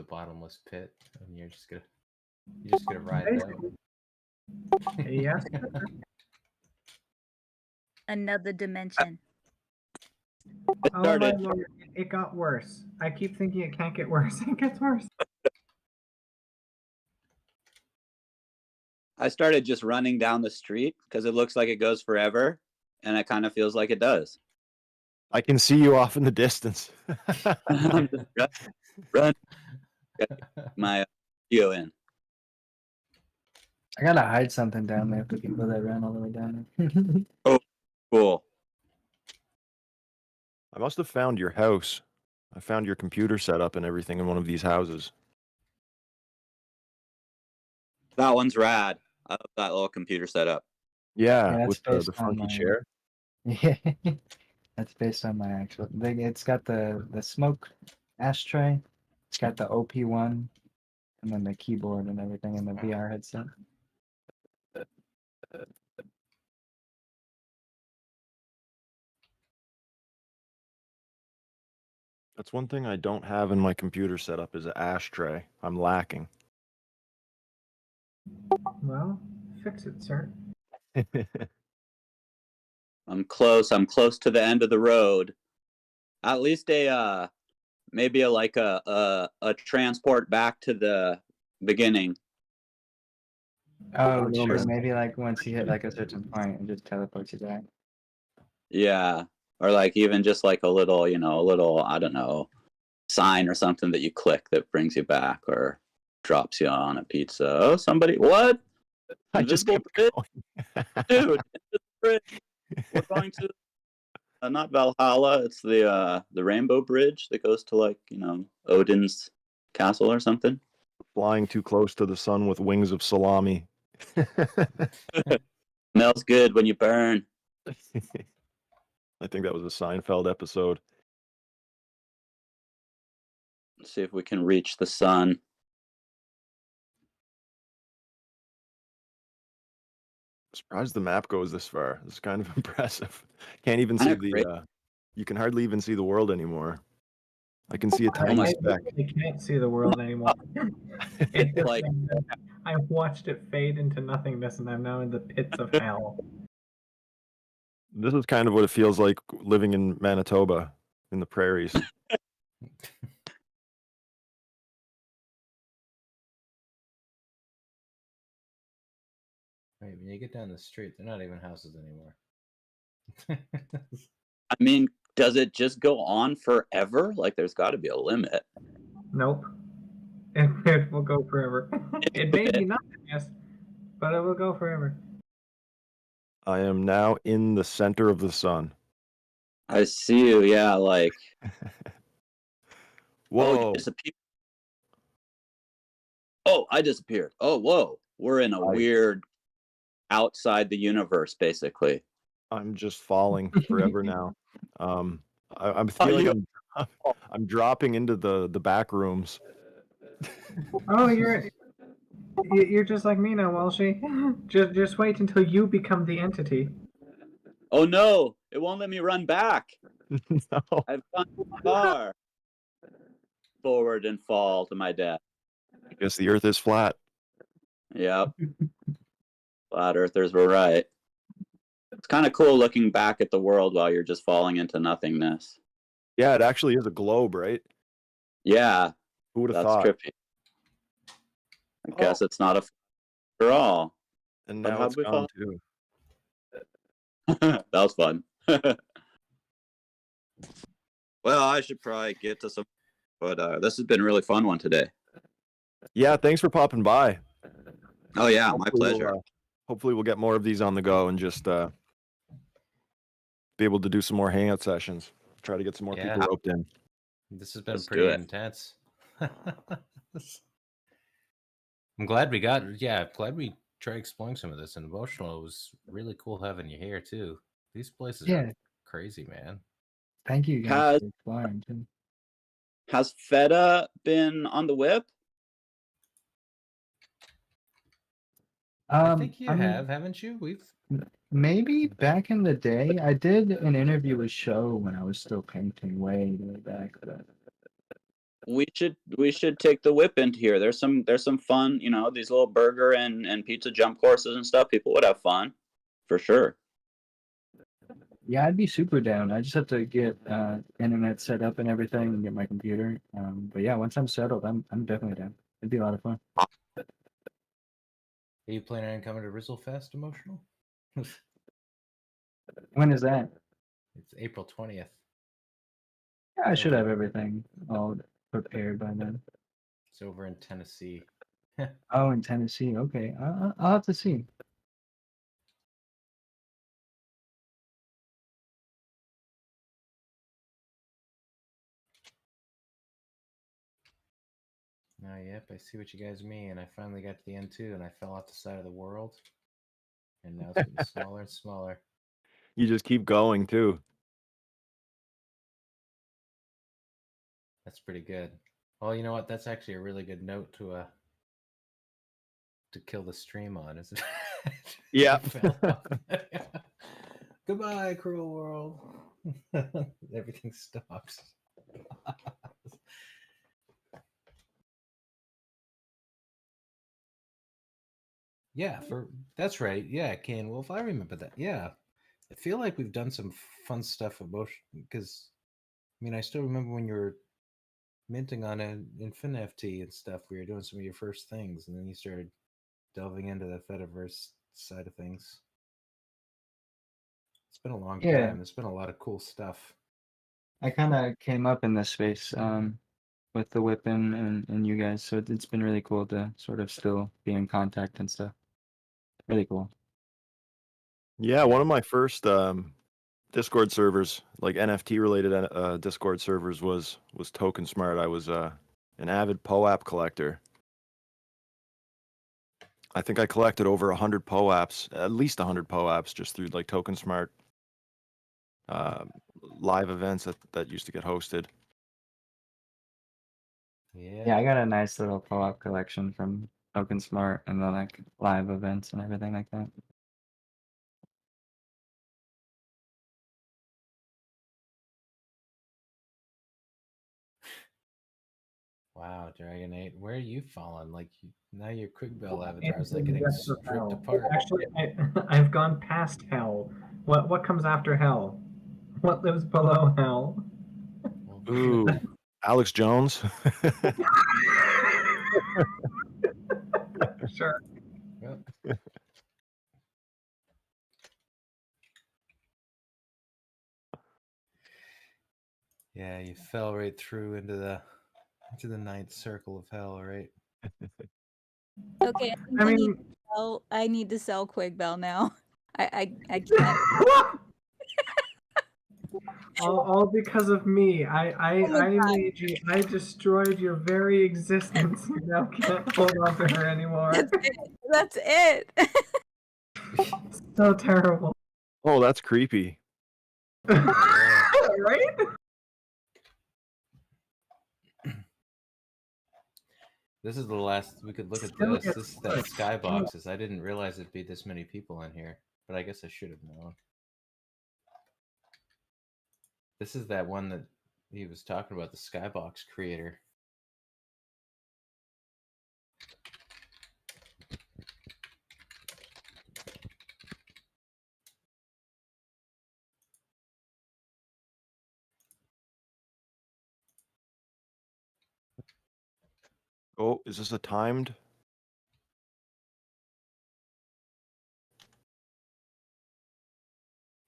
bottomless pit, and you're just gonna ride it out. Yes. Another dimension. It Oh my started. lord, it got worse. I keep thinking it can't get worse. It gets worse. I started just running down the street because it looks like it goes forever, and it kind of feels like it does. I can see you off in the distance. I'm just run. Get my video in. I gotta hide something down there for people that ran all the way down there. Cool. I must have found your house. I found your computer setup and everything in one of these houses. That one's rad. I love that little computer setup. Yeah, that's with based the on funky my- chair. Yeah, that's based on my actual. It's got the smoke ashtray. It's got the OP1, and then the keyboard and everything, and the VR headset. That's one thing I don't have in my computer setup is an ashtray. I'm lacking. Well, fix it, sir. I'm close. I'm close to the end of the road. At least maybe a transport back to the beginning. Oh, don't know, sure. man. Maybe like once you hit like a certain point, it just teleports you back. Yeah, or like even just like a little, I don't know, sign or something that you click that brings you back or drops you on a pizza. Oh, somebody, what? I just Invisible kept bridge? going. Dude, invisible bridge. We're going to not Valhalla. It's the Rainbow Bridge that goes to like Odin's castle or something. Flying too close to the sun with wings of salami. Smells good when you burn. I think that was a Seinfeld episode. Let's see if we can reach the sun. Surprised the map goes this far. It's kind of impressive. Can't even see Kinda great. you can hardly even see the world anymore. I can see a tiny my- speck. I can't see the world anymore. It's just Like- I watched it fade into nothingness, and I'm now in the pits of hell. This is kind of what it feels like living in Manitoba in the prairies. Wait, when you get down the street, they're not even houses anymore. I mean, does it just go on forever? Like, there's got to be a limit. Nope. It will go forever. It may be nothing, yes, but it will go forever. I am now in the center of the sun. I see you. Yeah, like Whoa. Oh, you disappeared. Oh, I disappeared. Oh, whoa. We're in a weird outside the universe, basically. I'm just falling forever now. I'm Oh, feeling I'm dropping into the back rooms. Oh, you're just like me now, Walshy. Just wait until you become the entity. Oh no, it won't let me run back. No. I've gone too far forward and fall to my death. I guess the earth is flat. Yep. Flat earthers were right. It's kind of cool looking back at the world while you're just falling into nothingness. Yeah, it actually is a globe, right? Yeah, Who would have that's thought? trippy. I guess it's not a after all. And But now how'd it's we gone fall? too. That was fun. Well, I should probably get to some, but this has been a really fun one today. Yeah, thanks for popping by. Oh yeah, my Hopefully pleasure. Hopefully we'll get more of these on the go and just be able to do some more hangout sessions. Try to get some more Yeah. people roped in. This has been Let's do pretty it. intense. I'm glad we glad we tried exploring some of this. And Emotional, it was really cool having you here too. These places Yeah. are crazy, man. Thank you guys Has for exploring too. has Feta been on the whip? I think you I mean, have, haven't you? We've maybe back in the day, I did an interview with Show when I was still painting way back. We should take the whip into here. There's some fun, these little burger and pizza jump courses and stuff. People would have fun, for sure. Yeah, I'd be super down. I just have to get internet set up and everything and get my computer. But yeah, once I'm settled, I'm definitely down. It'd be a lot of fun. Are you planning on coming to Rizzlefest, Emotional? When is that? It's April 20th. Yeah, I should have everything all prepared by then. It's over in Tennessee. Oh, in Tennessee. Okay, I'll have to see. Oh, yep, I see what you guys mean. I finally got to the end too, and I fell off the side of the world. And now it's getting smaller and smaller. You just keep going too. That's pretty good. Well, you know what? That's actually a really good note to kill the stream on, isn't it? Yeah. Fell off. Goodbye, cruel world. Everything stops. Yeah, that's right. Yeah, Kane Wolf. I remember that. Yeah, I feel like we've done some fun stuff because, I mean, I still remember when you were minting on an InfinFT and stuff. We were doing some of your first things, and then you started delving into the Fediverse side of things. It's been a long Yeah. time. There's been a lot of cool stuff. I kind of came up in this space with the whip and you guys, so it's been really cool to sort of still be in contact and stuff. Really cool. Yeah, one of my first Discord servers, like NFT related Discord servers, was Token Smart. I was an avid POAP collector. I think I collected over 100 POAPs, at least 100 POAPs, just through like Token Smart live events that used to get hosted. Yeah, I got a nice little co-op collection from Token Smart and then like live events and everything like that. Wow, Dragon 8, where are you falling? Like now your Quick Bell avatar is like getting stripped apart. Actually, I've gone past hell. What comes after hell? What lives below hell? Ooh, Alex Jones. Sure. Well, yeah, you fell right through into the ninth circle of hell, right? Okay, I mean, I need to sell Quig Bell now. I can't. all because of me. I Oh my God. made you. I destroyed your very existence. You now can't hold on to her anymore. That's it. So terrible. Oh, that's creepy. Right? This is the last we could look at Still this. gets This is that pushed. skyboxes. I didn't realize it'd be this many people in here, but I guess I should have known. This is that one that he was talking about, the skybox creator. Oh, is this a timed?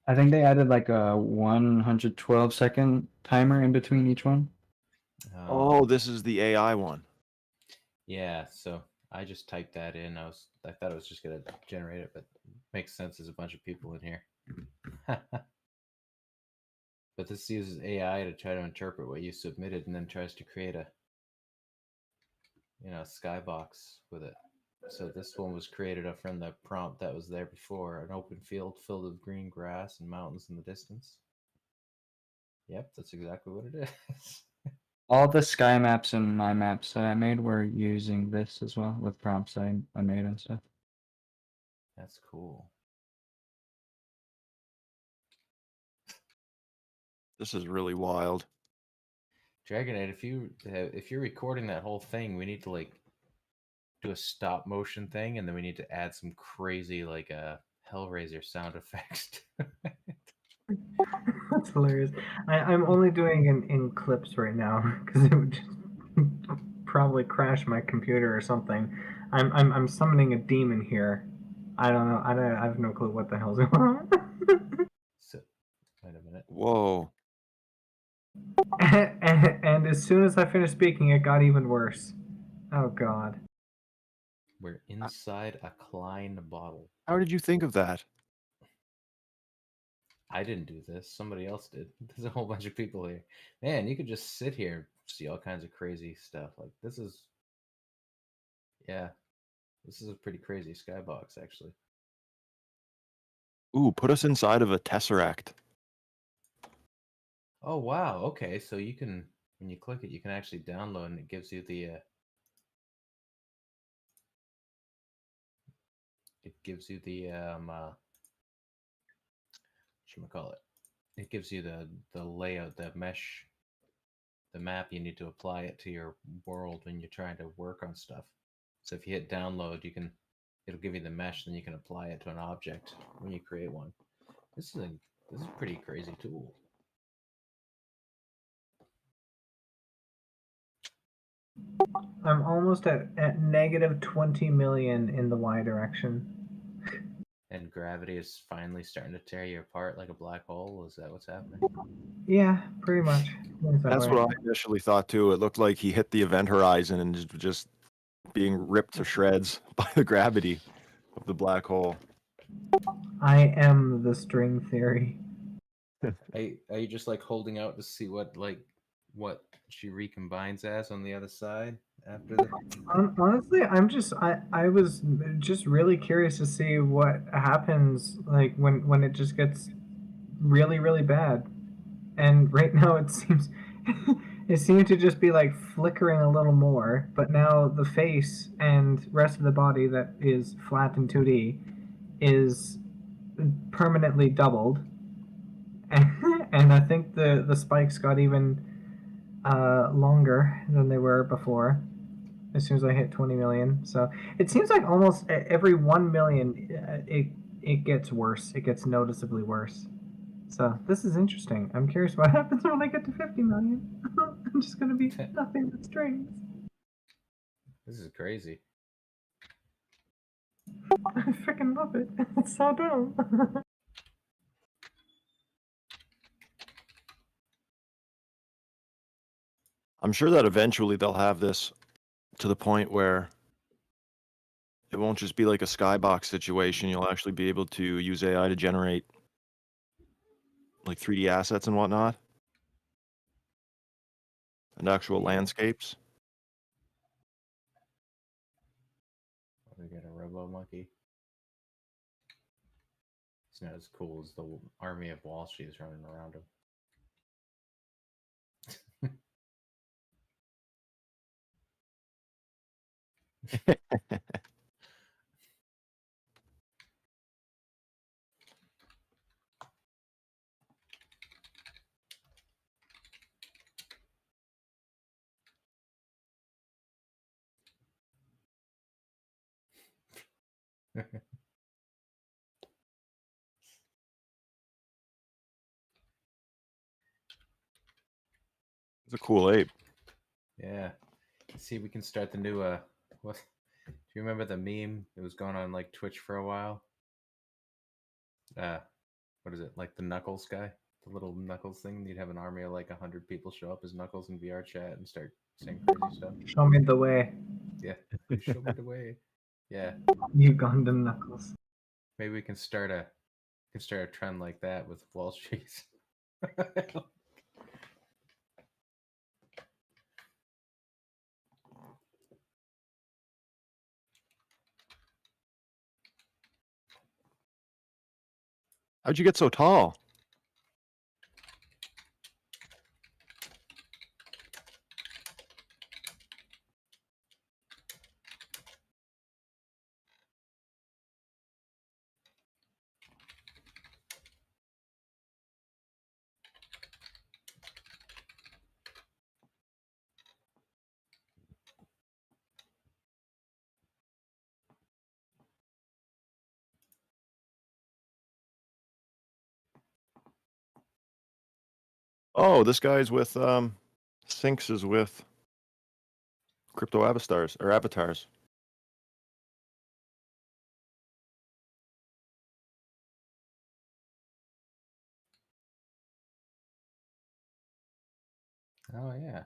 I think they added like a 112-second timer in between each one. Oh, this is the AI one. Yeah, so I just typed that in. I thought it was just gonna generate it, but it makes sense. There's a bunch of people in here. But this uses AI to try to interpret what you submitted and then tries to create a skybox with it. So this one was created from the prompt that was there before, an open field filled with green grass and mountains in the distance. Yep, that's exactly what it is. All the sky maps and my maps that I made were using this as well, with prompts I made and stuff. That's cool. This is really wild. Dragonite, if you're recording that whole thing, we need to like do a stop motion thing, and then we need to add some crazy like Hellraiser sound effects to it. That's hilarious. I'm only doing it in clips right now because it would just probably crash my computer or something. I'm summoning a demon here. I don't know. I have no clue what the hell's going on. So, wait a minute. Whoa. and as soon as I finished speaking, it got even worse. Oh God. We're inside a Klein bottle. How did you think of that? I didn't do this. Somebody else did. There's a whole bunch of people here. Man, you could just sit here and see all kinds of crazy stuff. Like this is a pretty crazy skybox actually. Ooh, put us inside of a tesseract. Oh wow, okay. So you can, when you click it, you can actually download, and it gives you the whatchamacallit. It gives you the layout, the mesh, the map. You need to apply it to your world when you're trying to work on stuff. So if you hit download, it'll give you the mesh, then you can apply it to an object when you create one. This is a pretty crazy tool. I'm almost at negative 20 million in the Y direction. And gravity is finally starting to tear you apart like a black hole. Is that what's happening? Yeah, pretty much. That's what I initially thought too. It looked like he hit the event horizon and is just being ripped to shreds by the gravity of the black hole. I am the string theory. Are you just like holding out to see what she recombines as on the other side after the? Honestly, I was just really curious to see what happens like when it just gets really really bad, and right now it seems it seemed to just be like flickering a little more, but now the face and rest of the body that is flat in 2D is permanently doubled, and I think the spikes got even longer than they were before as soon as I hit 20 million. So it seems like almost every 1 million it gets worse. It gets noticeably worse. So this is interesting. I'm curious what happens when I get to 50 million. I'm just going to be nothing but strings. This is crazy. I freaking love it. It's so dumb. I'm sure that eventually they'll have this to the point where it won't just be like a skybox situation. You'll actually be able to use AI to generate like 3D assets and whatnot, and actual landscapes. We got a robo monkey. It's not as cool as the army of Wall Street is running around him. It's a cool ape. Yeah. See, we can start the new what? Do you remember the meme? It was going on like Twitch for a while. What is it? Like the Knuckles guy, the little Knuckles thing. You'd have an army of like 100 people show up as Knuckles in VR chat and start saying crazy stuff. Show me the way. Yeah, show me the way. Yeah, Ugandan Knuckles. maybe we can start a trend like that with Wall Street. How'd you get so tall? Oh, this guy's with Syncs is with Crypto Avastars or Avatars. Oh yeah.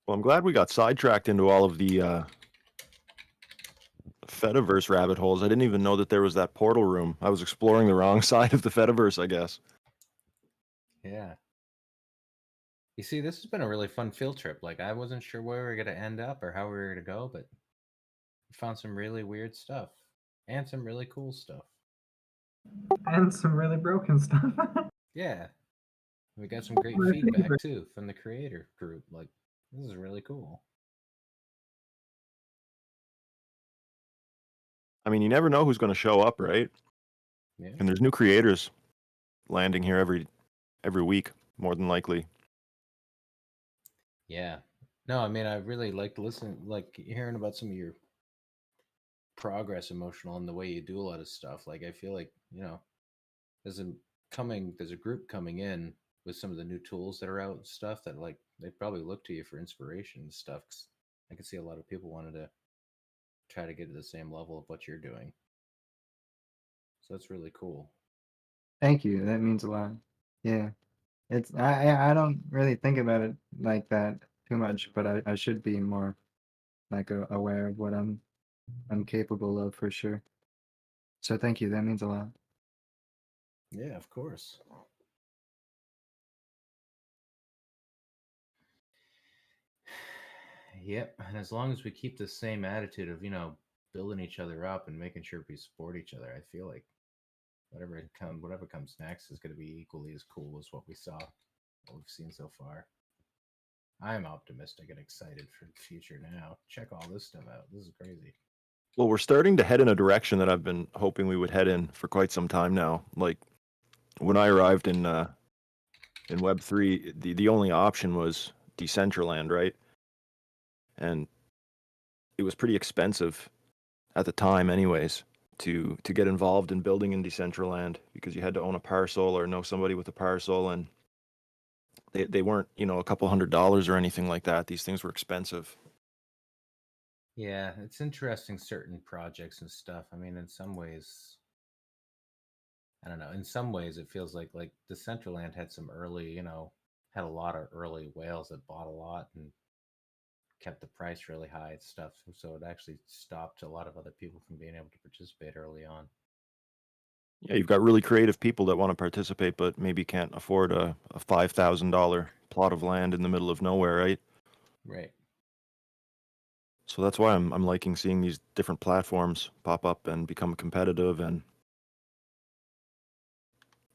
Well, I'm glad we got sidetracked into all of the Fediverse rabbit holes. I didn't even know that there was that portal room. I was exploring the wrong side of the Fediverse, I guess. Yeah. You see, this has been a really fun field trip. Like, I wasn't sure where we were going to end up or how we were going to go, but we found some really weird stuff and some really cool stuff. And some really broken stuff. Yeah. We got some great My feedback, favorite. too, from the creator group. Like, this is really cool. I mean, you never know who's going to show up, right? Yeah. And there's new creators landing here every week, more than likely. Yeah. No, I mean, I really liked hearing about some of your progress emotional and the way you do a lot of stuff. Like, I feel like, there's a group coming in with some of the new tools that are out and stuff that, like, they probably look to you for inspiration and stuff. 'Cause I can see a lot of people wanted to try to get to the same level of what you're doing. So that's really cool. Thank you. That means a lot. Yeah. It's I don't really think about it like that too much, but I should be more like aware of what I'm capable of for sure. So thank you. That means a lot. Yeah, of course. Yep. And as long as we keep the same attitude of, building each other up and making sure we support each other, I feel like whatever comes next is going to be equally as cool as what we've seen so far. I'm optimistic and excited for the future now. Check all this stuff out. This is crazy. Well, we're starting to head in a direction that I've been hoping we would head in for quite some time now. Like when I arrived in Web3, the only option was Decentraland, right? And it was pretty expensive at the time, anyways, to get involved in building in Decentraland because you had to own a parcel or know somebody with a parcel, and they weren't, a couple $100s or anything like that. These things were expensive. Yeah, it's interesting, certain projects and stuff. I mean, in some ways, I don't know. In some ways, it feels like the Decentraland had some early, had a lot of early whales that bought a lot and kept the price really high and stuff. So it actually stopped a lot of other people from being able to participate early on. Yeah, you've got really creative people that want to participate, but maybe can't afford a $5,000 plot of land in the middle of nowhere, right? Right. So that's why I'm liking seeing these different platforms pop up and become competitive and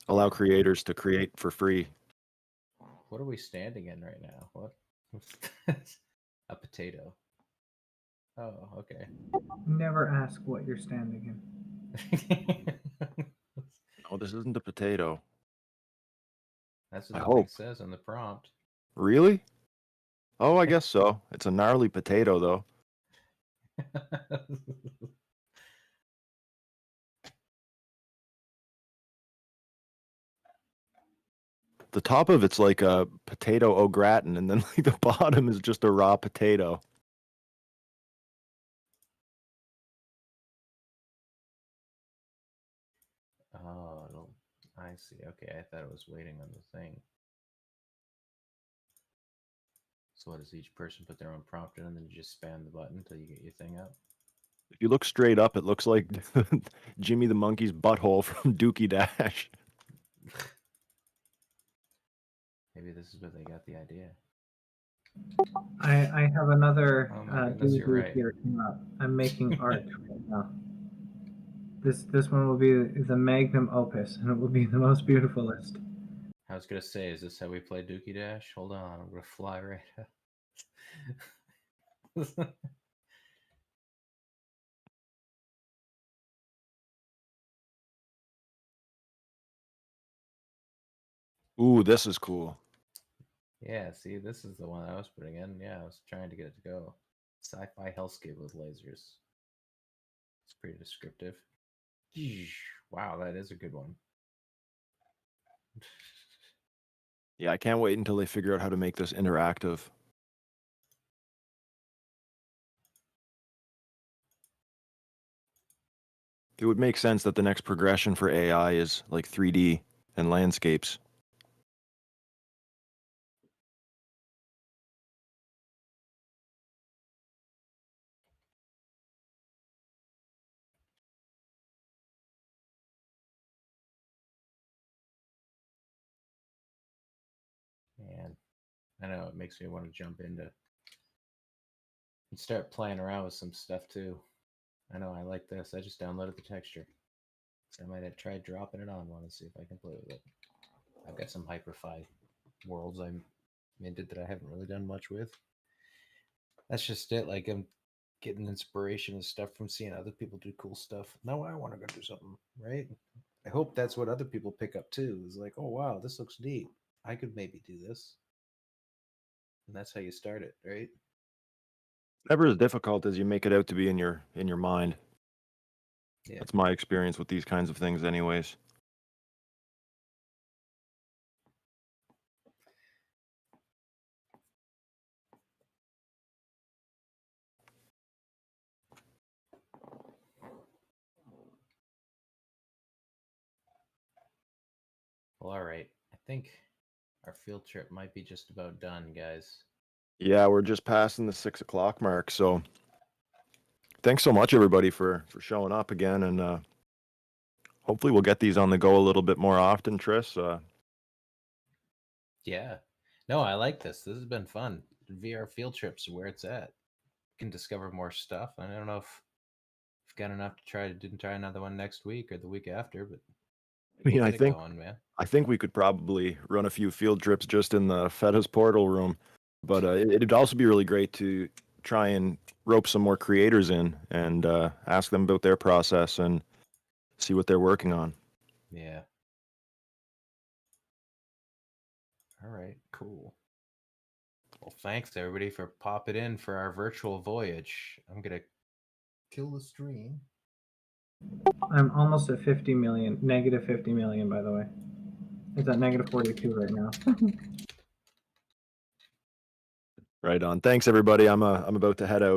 allow creators to create for free. What are we standing in right now? What? A potato. Oh, okay. Never ask what you're standing in. Oh, this isn't a potato. That's I what the thing hope. says in the prompt. Really? Oh, I guess so. It's a gnarly potato, though. The top of it's like a potato au gratin, and then like the bottom is just a raw potato. I see. Okay, I thought it was waiting on the thing. So what does each person put their own prompt in, and then you just spam the button until you get your thing up? If you look straight up, it looks like Jimmy the Monkey's butthole from Dookie Dash. Maybe this is where they got the idea. I have another Oh my goodness, you're right. here coming up. I'm making art right now. This one will be the magnum opus, and it will be the most beautiful list. I was gonna say, is this how we play Dookie Dash? Hold on, I'm gonna fly right up. Ooh, this is cool. Yeah, see, this is the one I was putting in. Yeah, I was trying to get it to go. Sci-fi hellscape with lasers. It's pretty descriptive. Wow, that is a good one. Yeah, I can't wait until they figure out how to make this interactive. It would make sense that the next progression for AI is like 3D and landscapes. Man, I know it makes me want to jump into and start playing around with some stuff too. I know I like this. I just downloaded the texture. So I might have tried dropping it on one and see if I can play with it. I've got some Hyperfi worlds I minted that I haven't really done much with. That's just it. Like I'm getting inspiration and stuff from seeing other people do cool stuff. Now I want to go do something, right? I hope that's what other people pick up too. Is like, oh wow, this looks neat. I could maybe do this. And that's how you start it, right? Never as difficult as you make it out to be in your mind. Yeah. That's my experience with these kinds of things anyways. Well, all right. I think our field trip might be just about done, guys. Yeah, we're just passing the 6 o'clock mark, so thanks so much everybody for showing up again, and hopefully we'll get these on the go a little bit more often, Tris. Yeah. No, I like this. This has been fun. VR field trips are where it's at. You can discover more stuff. I don't know if I've got enough to try. Didn't try another one next week or the week after, but I mean, we'll I get it think going, man. I think we could probably run a few field trips just in the FETA's portal room, but it'd also be really great to try and rope some more creators in and ask them about their process and see what they're working on. Yeah. All right, cool. Well, thanks everybody for popping in for our virtual voyage. I'm gonna kill the stream. I'm almost at 50 million, negative 50 million, by the way. It's at negative 42 right now. Right on. Thanks everybody. I'm about to head out.